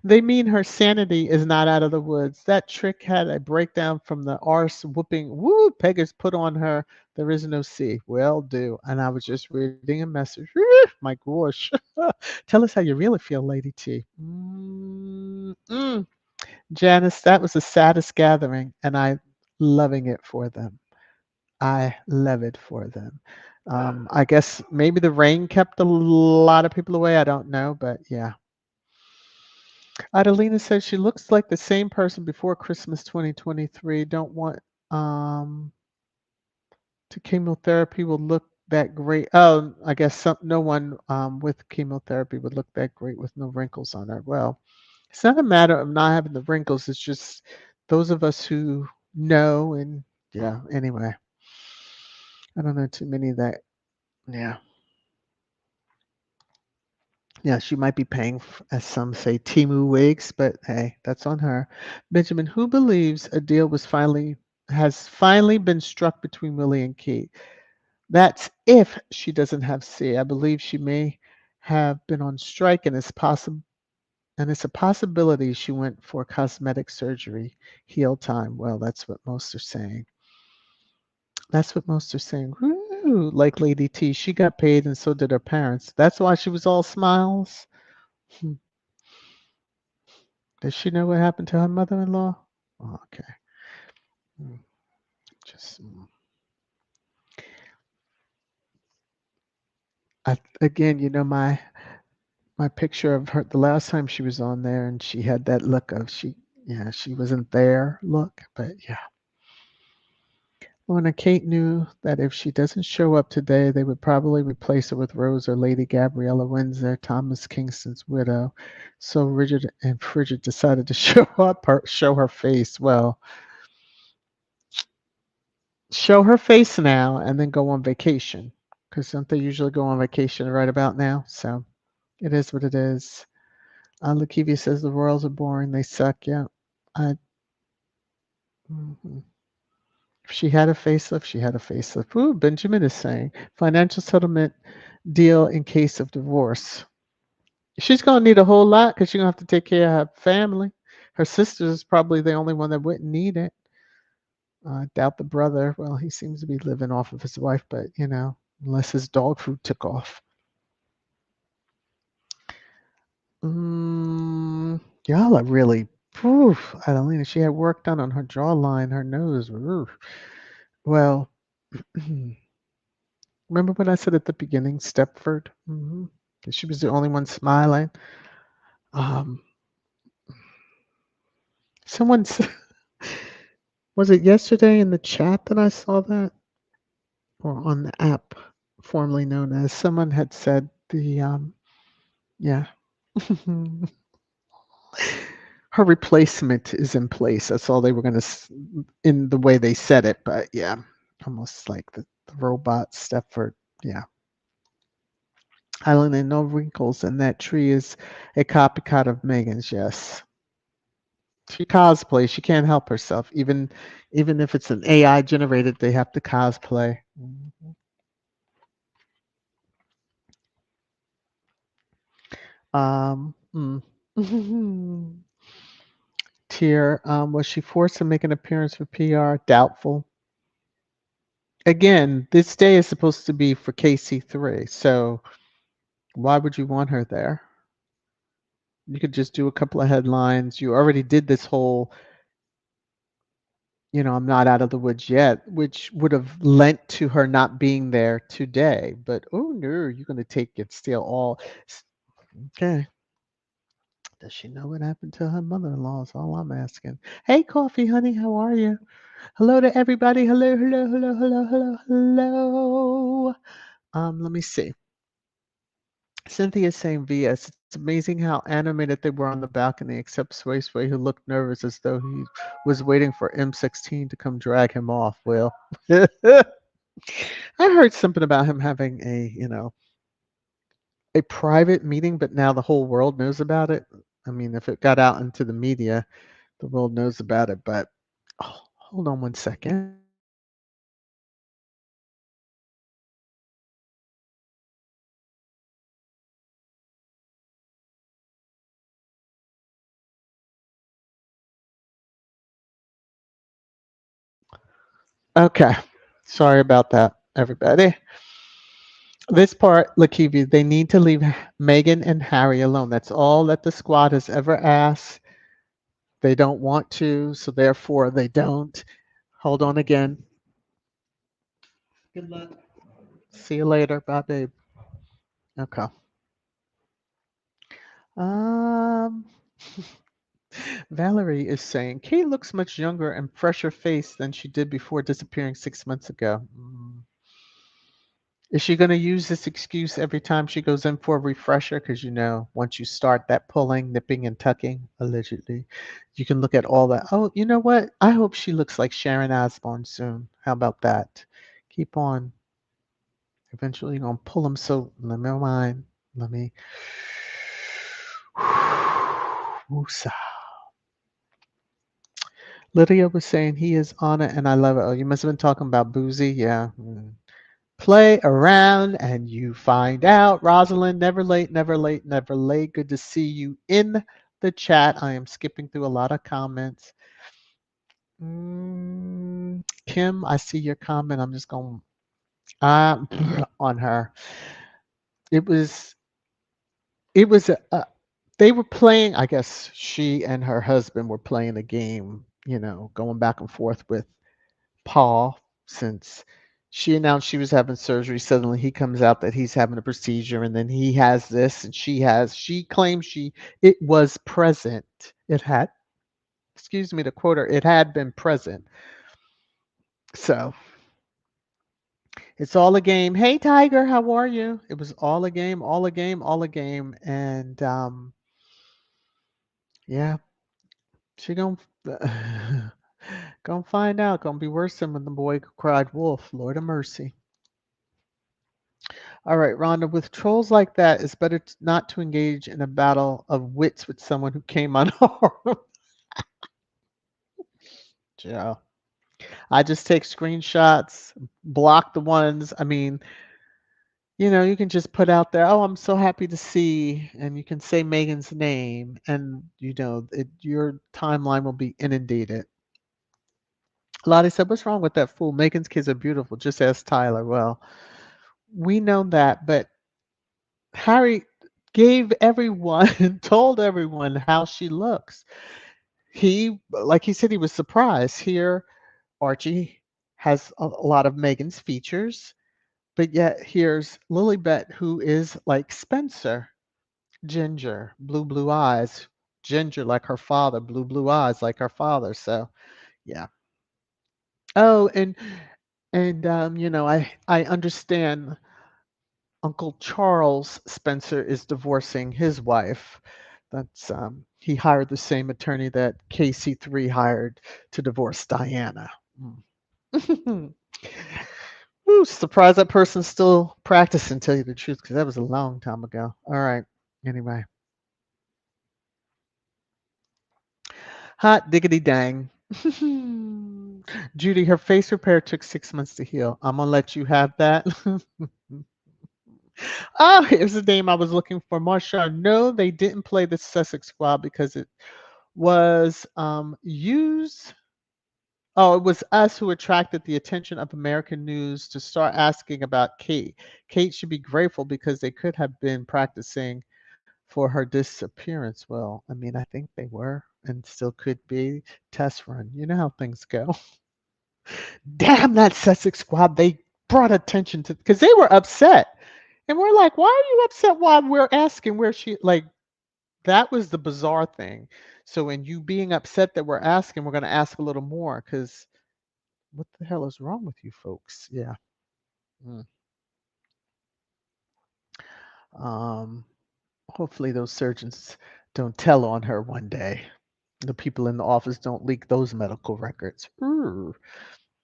they mean her sanity is not out of the woods. That trick had a breakdown from the arse whooping. Woo, Peggers put on her. There is no C. Well, do. And I was just reading a message. My gosh. Tell us how you really feel, Lady T. Janice, that was the saddest gathering, and I loving it for them. I love it for them. I guess maybe the rain kept a lot of people away. I don't know, but yeah. Adelina says she looks like the same person before Christmas 2023. Don't want um to chemotherapy will look that great. Oh, I guess no one with chemotherapy would look that great with no wrinkles on her. Well, it's not a matter of not having the wrinkles. It's just those of us who know and yeah. Anyway, I don't know too many that. Yeah. Yeah, she might be paying, as some say, Timu wigs, but hey, that's on her. Benjamin, who believes a deal has finally been struck between Willie and Kate? That's if she doesn't have C. I believe she may have been on strike, and it's a possibility she went for cosmetic surgery, heal time. Well, that's what most are saying. That's what most are saying. Woo, like Lady T, she got paid, and so did her parents. That's why she was all smiles. Hmm. Does she know what happened to her mother-in-law? Oh, okay. Mm, Just again, my picture of her the last time she was on there, and she had that look of yeah, she wasn't there look, but yeah. Lorna Kate knew that if she doesn't show up today, they would probably replace her with Rose or Lady Gabriella Windsor, Thomas Kingston's widow. So rigid and frigid decided to show her face. Well, show her face now and then go on vacation. Because don't they usually go on vacation right about now? So it is what it is. Lakivia says the Royals are boring. They suck. Yeah. I, mhm. If she had a facelift, she had a facelift. Ooh, Benjamin is saying financial settlement deal in case of divorce. She's going to need a whole lot because she's going to have to take care of her family. Her sister is probably the only one that wouldn't need it. I doubt the brother. Well, he seems to be living off of his wife, but unless his dog food took off. Y'all are really, oof, Adelina, she had work done on her jawline, her nose. Oof. Well, remember what I said at the beginning, Stepford? She was the only one smiling. Um, someone said, was it yesterday in the chat that I saw that? Or on the app formerly known as, someone had said yeah. Her replacement is in place. That's all they were going to, in the way they said it. But yeah, almost like the robot Stepford. Yeah. Island and no wrinkles, and that tree is a copycat of Megan's. Yes. She cosplays. She can't help herself. Even if it's an AI generated, they have to cosplay. Um, mm. Tier, was she forced to make an appearance for PR? Doubtful. Again, this day is supposed to be for KC3, so why would you want her there? You could just do a couple of headlines. You already did this whole, I'm not out of the woods yet, which would have lent to her not being there today. But oh no, you're going to take and steal all. Okay. Does she know what happened to her mother-in-law? Is all I'm asking. Hey, Coffee Honey, how are you? Hello to everybody. Hello, hello, hello, hello, hello, hello. Let me see. Cynthia's saying VS. It's amazing how animated they were on the balcony, except Sway Sway, who looked nervous as though he was waiting for M16 to come drag him off. Well, I heard something about him having a private meeting, but now the whole world knows about it. I mean, if it got out into the media, the world knows about it. But hold on one second. Okay. Sorry about that, everybody. This part, Lakevi, they need to leave Meghan and Harry alone. That's all that the squad has ever asked. They don't want to, so therefore they don't. Hold on again. Good luck. See you later. Bye, babe. Okay. Um, Valerie is saying Kate looks much younger and fresher face than she did before disappearing 6 months ago. Is she going to use this excuse every time she goes in for a refresher? Because once you start that pulling, nipping, and tucking, allegedly, you can look at all that. Oh, you know what? I hope she looks like Sharon Osbourne soon. How about that? Keep on. Eventually, you're going to pull them. So let me mind. Let me. Woosah. Lydia was saying he is on it and I love it. Oh, you must have been talking about Boozy. Yeah. Play around and you find out. Rosalind, never late, never late, never late. Good to see you in the chat. I am skipping through a lot of comments. Kim, I see your comment. I'm just going on her. It was they were playing, I guess she and her husband were playing a game, going back and forth with Paul since she announced she was having surgery. Suddenly he comes out that he's having a procedure and then he has this and she claims it was present. It had, excuse me to quote her, it had been present. So it's all a game. Hey Tiger, how are you? It was all a game, all a game, all a game. And yeah, she gonna gonna find out. Gonna be worse than when the boy cried wolf. Lord of mercy. All right, Rhonda, with trolls like that, it's better not to engage in a battle of wits with someone who came unarmed. Yeah. I just take screenshots, block the ones. I mean, you can just put out there, oh, I'm so happy to see, and you can say Megan's name, and, your timeline will be inundated. Lottie said, what's wrong with that fool? Megan's kids are beautiful. Just ask Tyler. Well, we know that, but Harry gave everyone, told everyone how she looks. Like he said, he was surprised. Here, Archie has a lot of Megan's features, but yet here's Lilibet, who is like Spencer, ginger, blue eyes, ginger like her father, blue eyes like her father. So yeah. Oh, and I understand Uncle Charles Spencer is divorcing his wife. That's he hired the same attorney that KC3 hired to divorce Diana. Mm. Ooh, surprised that person's still practicing, tell you the truth, because that was a long time ago. All right. Anyway. Hot diggity dang. Judy, her face repair took 6 months to heal. I'm gonna let you have that. Oh, here's the name I was looking for. Marsha. No, they didn't play the Sussex squad because it was used. Oh, it was us who attracted the attention of American news to start asking about Kate. Kate should be grateful because they could have been practicing for her disappearance. Well, I mean, I think they were and still could be. Test run. You know how things go. Damn that Sussex squad. They brought attention to because they were upset. And we're like, why are you upset while we're asking where she like that was the bizarre thing. So in you being upset that we're asking, we're gonna ask a little more because what the hell is wrong with you folks? Yeah. Mm. Um, hopefully those surgeons don't tell on her one day. The people in the office don't leak those medical records. Ooh.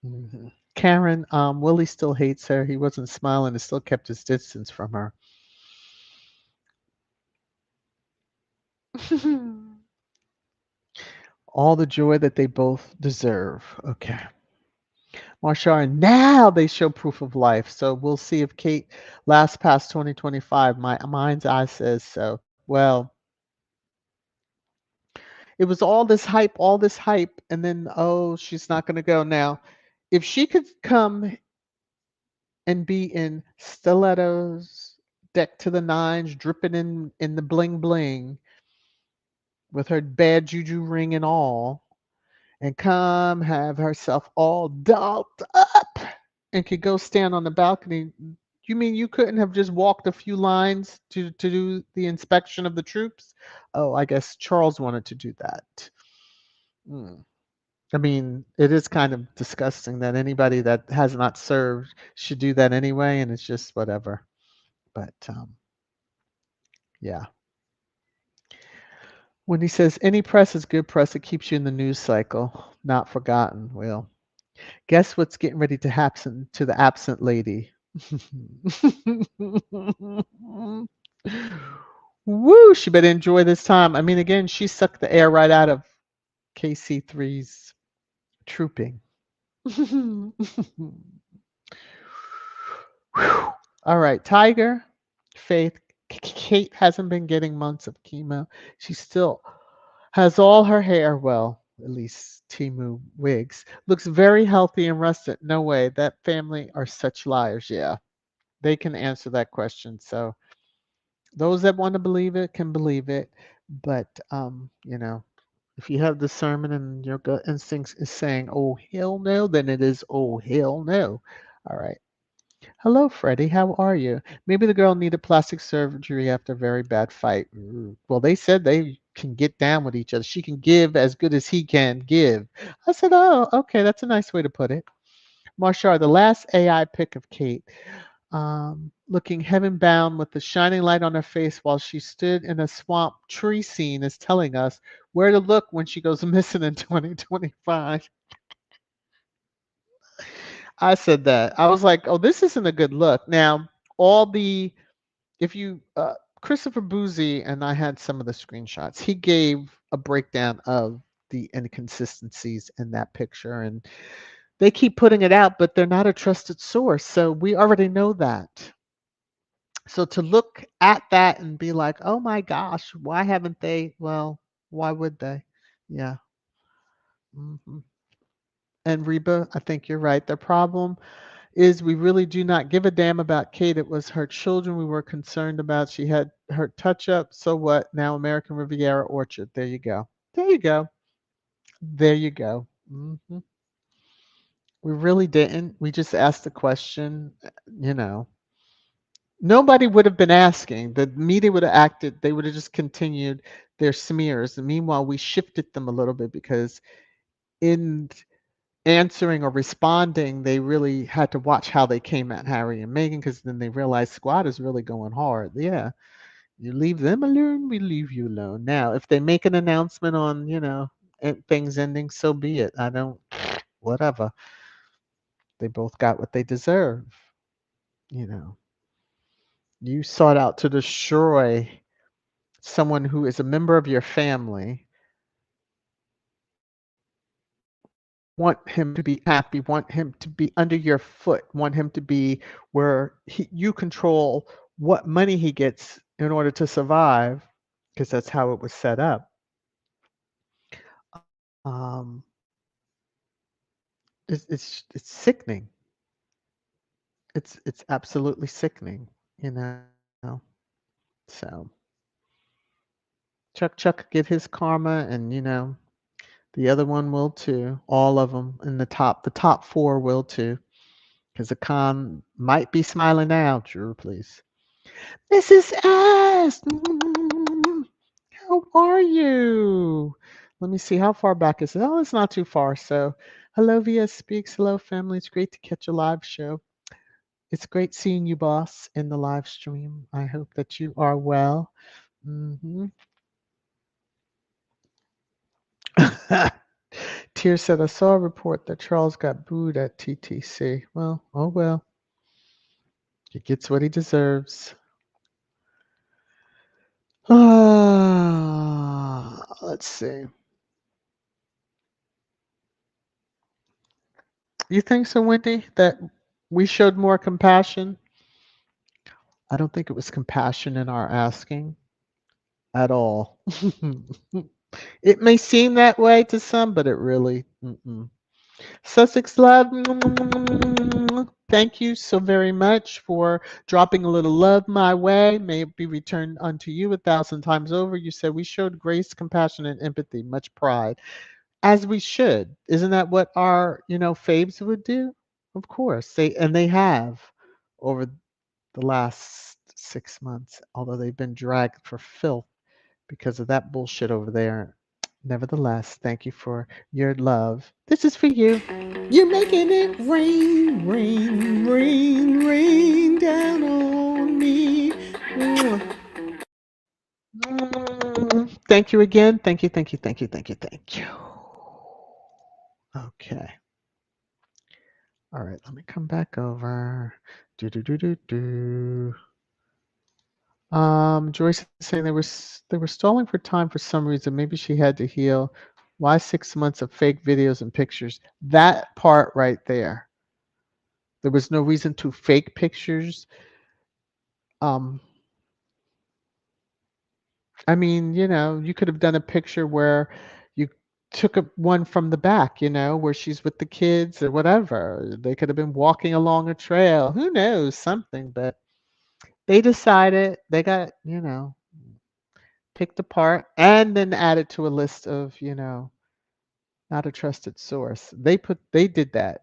Mhm. Karen, Willie still hates her. He wasn't smiling and still kept his distance from her. All the joy that they both deserve. Okay. Marshawn, now they show proof of life. So we'll see if Kate lasts past 2025. My mind's eye says so. Well, it was all this hype, and then, oh, she's not going to go now. if she could come and be in stilettos, decked to the nines, dripping in the bling bling, with her bad juju ring and all, and come have herself all dolled up and could go stand on the balcony. You mean you couldn't have just walked a few lines to do the inspection of the troops? Oh, I guess Charles wanted to do that. Hmm. I mean, it is kind of disgusting that anybody that has not served should do that anyway, and it's just whatever. But yeah. When he says any press is good press, it keeps you in the news cycle, not forgotten. Well, guess what's getting ready to happen to the absent lady? Woo! She better enjoy this time. I mean, again, she sucked the air right out of KC3's trooping. All right, Tiger, Faith, Kate hasn't been getting months of chemo. She still has all her hair, well, at least Timu wigs. Looks very healthy and rested. No way. That family are such liars. Yeah, they can answer that question. So those that want to believe it can believe it. But, if you have discernment and your gut instincts is saying, oh, hell no, then it is, oh, hell no. All right. Hello, Freddie. How are you? Maybe the girl needed plastic surgery after a very bad fight. Well, they said they can get down with each other. She can give as good as he can give. I said, oh, okay, that's a nice way to put it. Marshall, the last AI pic of Kate, looking heaven bound with the shining light on her face while she stood in a swamp tree scene, is telling us where to look when she goes missing in 2025. I said that. I was like, oh, this isn't a good look. Now, all the if you Christopher Boozy and I had some of the screenshots. He gave a breakdown of the inconsistencies in that picture, and they keep putting it out, but they're not a trusted source. So we already know that. So to look at that and be like, oh my gosh, why haven't they? Well, why would they? Yeah. Hmm. And Reba, I think you're right. The problem is we really do not give a damn about Kate. It was her children we were concerned about. She had her touch up. So what? Now American Riviera Orchard. There you go. There you go. There you go. We really didn't. We just asked the question. You know, nobody would have been asking. The media would have acted. They would have just continued their smears. And meanwhile, we shifted them a little bit because in answering or responding, they really had to watch how they came at Harry and Meghan because then they realized Squad is really going hard. Yeah, you leave them alone, we leave you alone. Now, if they make an announcement on, things ending, so be it. I don't, whatever. They both got what they deserve. You know, you sought out to destroy someone who is a member of your family, want him to be happy, want him to be under your foot, want him to be where you control what money he gets in order to survive, because that's how it was set up. Um, it's sickening. It's absolutely sickening, you know. So Chuck get his karma, and the other one will too. All of them in the top four will too, because the con might be smiling now. Drew, please. This is us. How are you? Let me see how far back is it. Oh, it's not too far. So, hello, VS Speaks. Hello, family. It's great to catch a live show. It's great seeing you, boss, in the live stream. I hope that you are well. Hmm. Tier said, I saw a report that Charles got booed at TTC. Well, oh well. He gets what he deserves. Let's see. You think so, Wendy, that we showed more compassion? I don't think it was compassion in our asking at all. It may seem that way to some, but it really, mm-mm. Sussex love. Thank you so very much for dropping a little love my way. May it be returned unto you 1,000 times over. You said we showed grace, compassion, and empathy, much pride, as we should. Isn't that what our, faves would do? Of course, they have over the last 6 months, although they've been dragged for filth because of that bullshit over there. Nevertheless, thank you for your love. This is for you. You're making it rain, rain, rain, rain down on me. Thank you again. Thank you, thank you, thank you, thank you, thank you. Okay. All right, let me come back over. Do do do do do. Joyce is saying they were stalling for time for some reason. Maybe she had to heal. Why 6 months of fake videos and pictures? That part right there. There was no reason to fake pictures. Um, I mean, you could have done a picture where you took one from the back, where she's with the kids or whatever. They could have been walking along a trail. Who knows? Something, but they decided they got, picked apart and then added to a list of, not a trusted source. They did that.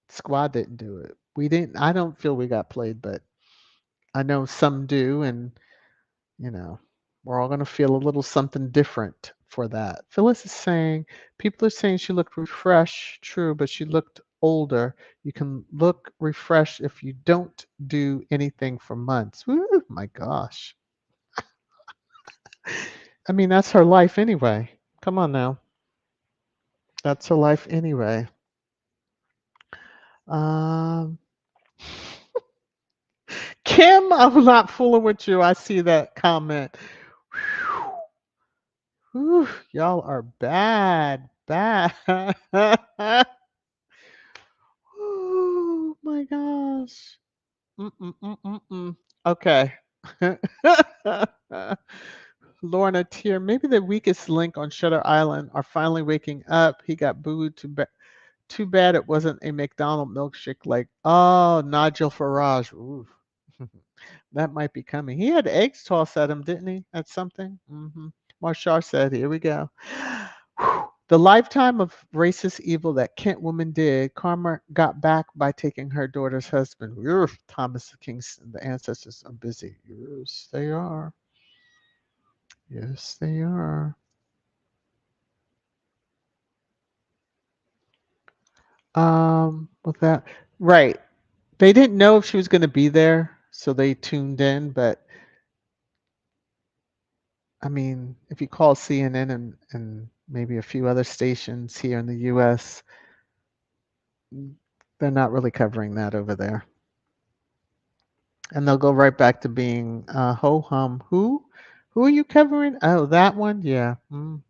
Squad didn't do it. We didn't. I don't feel we got played, but I know some do, and you know, we're all gonna feel a little something different for that. Phyllis is saying people are saying she looked refreshed, true, but she looked older. You can look refreshed if you don't do anything for months. Woo, my gosh. I mean, that's her life anyway. Come on now. That's her life anyway. Um, Kim, I'm not fooling with you. I see that comment. Whew, y'all are bad, bad. Oh my gosh. Mm-mm-mm-mm-mm. Okay. Lorna Tier, maybe the weakest link on Shutter Island are finally waking up. He got booed. Too bad it wasn't a McDonald milkshake like, oh, Nigel Farage. Ooh. That might be coming. He had eggs tossed at him, didn't he? At something? Marshall said, here we go. The lifetime of racist evil that Kent woman did, karma got back by taking her daughter's husband. Ugh, Thomas Kingston, the ancestors are busy. Yes, they are. Yes, they are. With that, right. They didn't know if she was going to be there, so they tuned in. But I mean, if you call CNN and maybe a few other stations here in the U.S., they're not really covering that over there. And they'll go right back to being ho hum. Who? Who are you covering? Oh, that one? Yeah. Mm.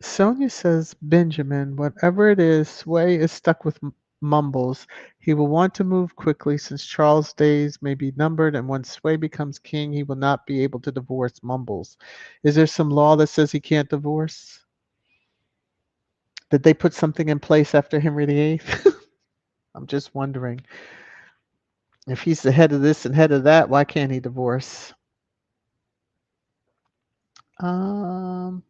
Sonia says, Benjamin, whatever it is, Sway is stuck with mumbles. He will want to move quickly since Charles' days may be numbered, and when Sway becomes king, he will not be able to divorce mumbles. Is there some law that says he can't divorce? Did they put something in place after Henry VIII? I'm just wondering. If he's the head of this and head of that, why can't he divorce? Um,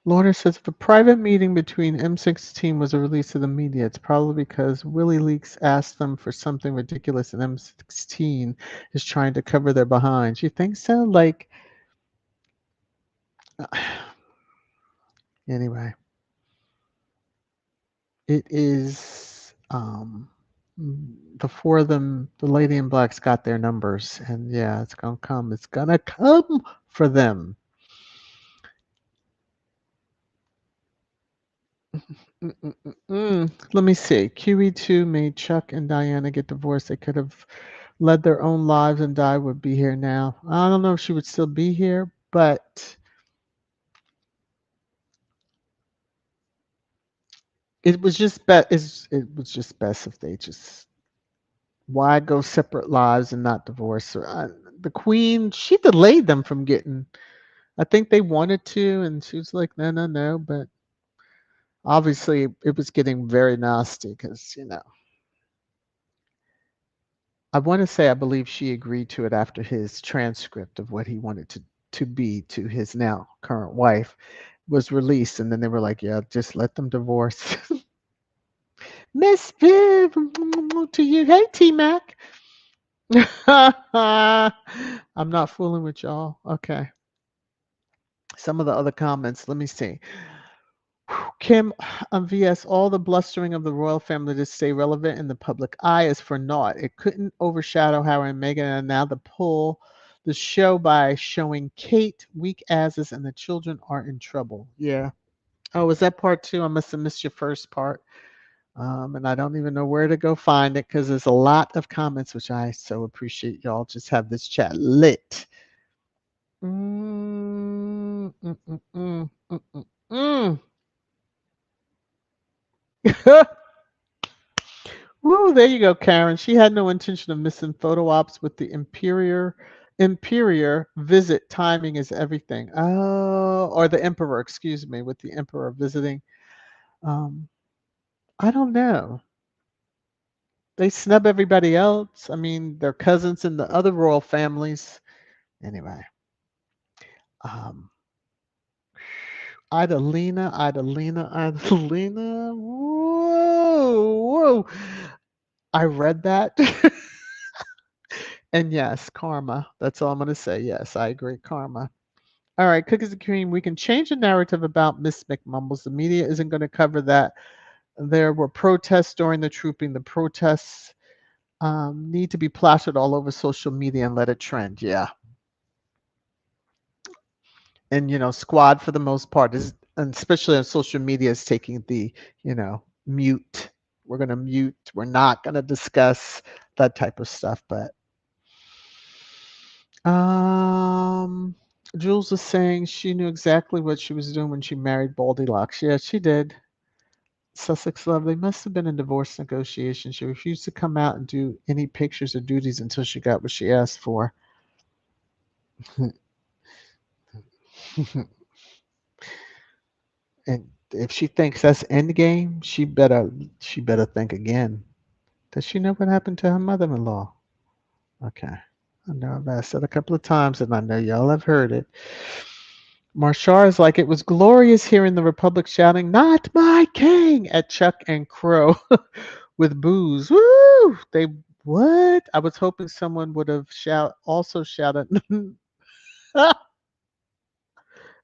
Lorna says if a private meeting between M16 was a release to the media, it's probably because Willie Leaks asked them for something ridiculous and M16 is trying to cover their behinds. You think so? Like, anyway, it is the four of them, the Lady in Black's got their numbers, and yeah, it's gonna come. It's gonna come for them. Let me see. QE2 made Chuck and Diana get divorced. They could have led their own lives and Di would be here now. I don't know if she would still be here, but It was just it was just best if they just why go separate lives and not divorce her. The queen, she delayed them from getting. I think they wanted to, and she was like, no, no, no. But obviously, it was getting very nasty because I want to say I believe she agreed to it after his transcript of what he wanted to be to his now current wife was released, and then they were like, yeah, just let them divorce. Miss Viv, to you. Hey, T Mac. I'm not fooling with y'all. Okay. Some of the other comments. Let me see. Kim VS, all the blustering of the royal family to stay relevant in the public eye is for naught. It couldn't overshadow Harry and Meghan, and now the pull the show by showing Kate weak asses and the children are in trouble. Yeah. Oh, was that part two? I must have missed your first part. And I don't even know where to go find it because there's a lot of comments, which I so appreciate. Y'all just have this chat lit. Mm, mm, mm, mm, mm, mm, mm. Woo, there you go, Karen. She had no intention of missing photo ops with the Imperior visit. Timing is everything. Oh, or the Emperor, excuse me, with the Emperor visiting. Um, I don't know. They snub everybody else. I mean, their cousins in the other royal families. Anyway, um, Idalina. Whoa. I read that. And yes, karma. That's all I'm going to say. Yes, I agree. Karma. All right, cookies and cream. We can change the narrative about Miss McMumbles. The media isn't going to cover that. There were protests during the trooping. The protests need to be plastered all over social media and let it trend. Yeah. And, squad for the most part is, and especially on social media, is taking the, mute. We're going to mute. We're not going to discuss that type of stuff. But Um, Jules was saying she knew exactly what she was doing when she married Baldilocks. Yeah, she did. Sussex Love, they must have been in divorce negotiations. She refused to come out and do any pictures or duties until she got what she asked for. And if she thinks that's endgame, she better think again. Does she know what happened to her mother-in-law? Okay. I know I've asked it a couple of times, and I know y'all have heard it. Marshar is like, it was glorious hearing the Republic shouting, "Not my king!" at Chuck and Crow with booze. Woo! They what? I was hoping someone would have also shouted,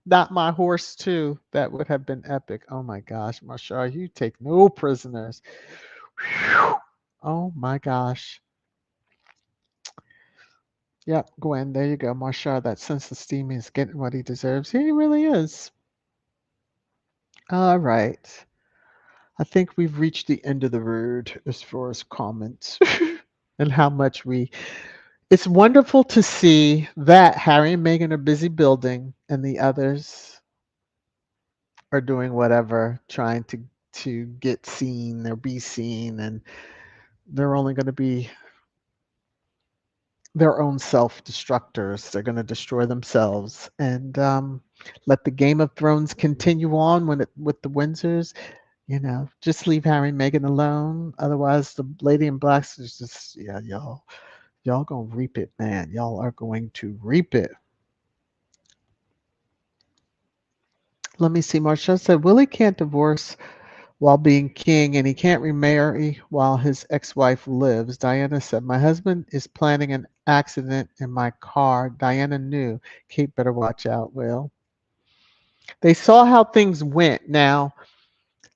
"Not my horse too." That would have been epic. Oh my gosh, Marshar, you take no prisoners. Whew. Oh my gosh. Yep, Gwen, there you go. Marshar, that sense of steam is getting what he deserves. He really is. All right. I think we've reached the end of the road as far as comments and how much we. It's wonderful to see that Harry and Meghan are busy building and the others are doing whatever, trying to get seen or be seen, and they're only going to be their own self-destructors. They're going to destroy themselves and let the Game of Thrones continue on with the Windsors. Just leave Harry and Meghan alone. Otherwise, the Lady in Black is just, yeah, y'all gonna reap it, man. Y'all are going to reap it. Let me see. Marcia said Willie can't divorce while being king, and he can't remarry while his ex-wife lives. Diana said, my husband is planning an accident in my car. Diana knew. Kate better watch out, Will. They saw how things went. Now,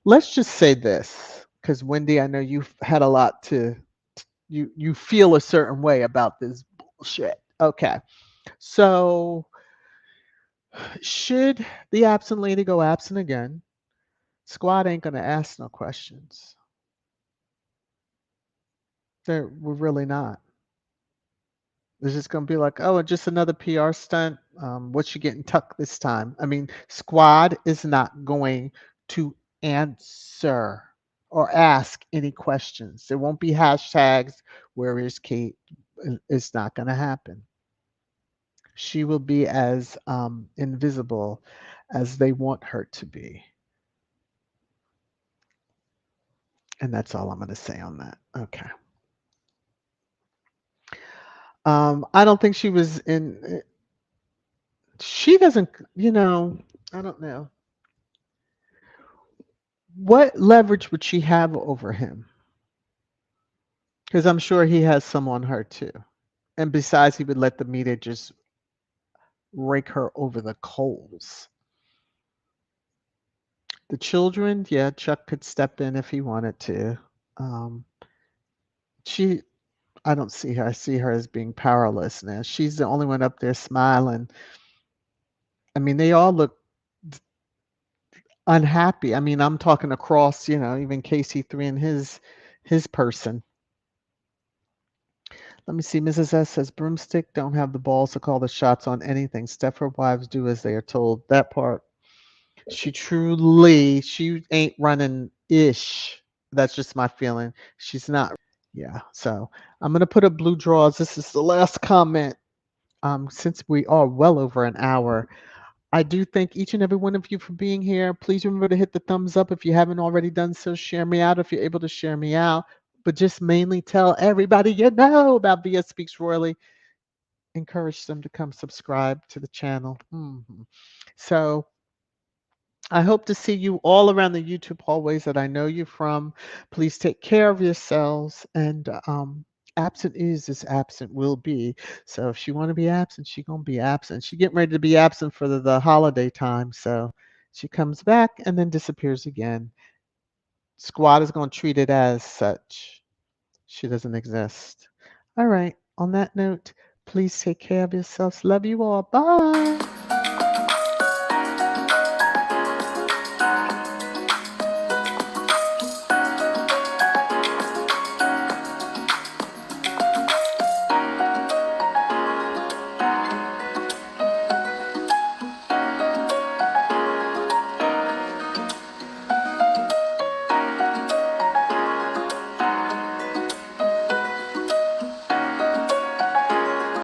let's just say this, because Wendy, I know you've had a lot to you feel a certain way about this bullshit. Okay. So should the absent lady go absent again, squad ain't gonna ask no questions. We're really not. It's just gonna be like, oh, just another PR stunt. What you getting tucked this time? I mean, squad is not going to answer. or ask any questions. There won't be hashtags, where is Kate? It's not going to happen. She will be as invisible as they want her to be. And that's all I'm going to say on that. Okay. I don't think she was in. She doesn't, I don't know. What leverage would she have over him? Because I'm sure he has some on her too. And besides, he would let the media just rake her over the coals. The children, yeah, Chuck could step in if he wanted to. Um, she, I don't see her. I see her as being powerless now. She's the only one up there smiling. I mean, they all look unhappy. I mean, I'm talking across, even KC3 and his person. Let me see. Mrs. S says broomstick don't have the balls to call the shots on anything. Stepford wives do as they are told. That part, she ain't running ish. That's just my feeling. She's not. Yeah. So I'm gonna put up blue draws. This is the last comment. Since we are well over an hour, I do thank each and every one of you for being here. Please remember to hit the thumbs up if you haven't already done so. Share me out if you're able to share me out. But just mainly tell everybody you know about VS Speaks Royally. Encourage them to come subscribe to the channel. So I hope to see you all around the YouTube hallways that I know you from. Please take care of yourselves. And absent is absent will be. So if she want to be absent, she gonna be absent. She getting ready to be absent for the holiday time. So she comes back and then disappears again. Squad is gonna treat it as such. She doesn't exist. All right. On that note, please take care of yourselves. Love you all. Bye.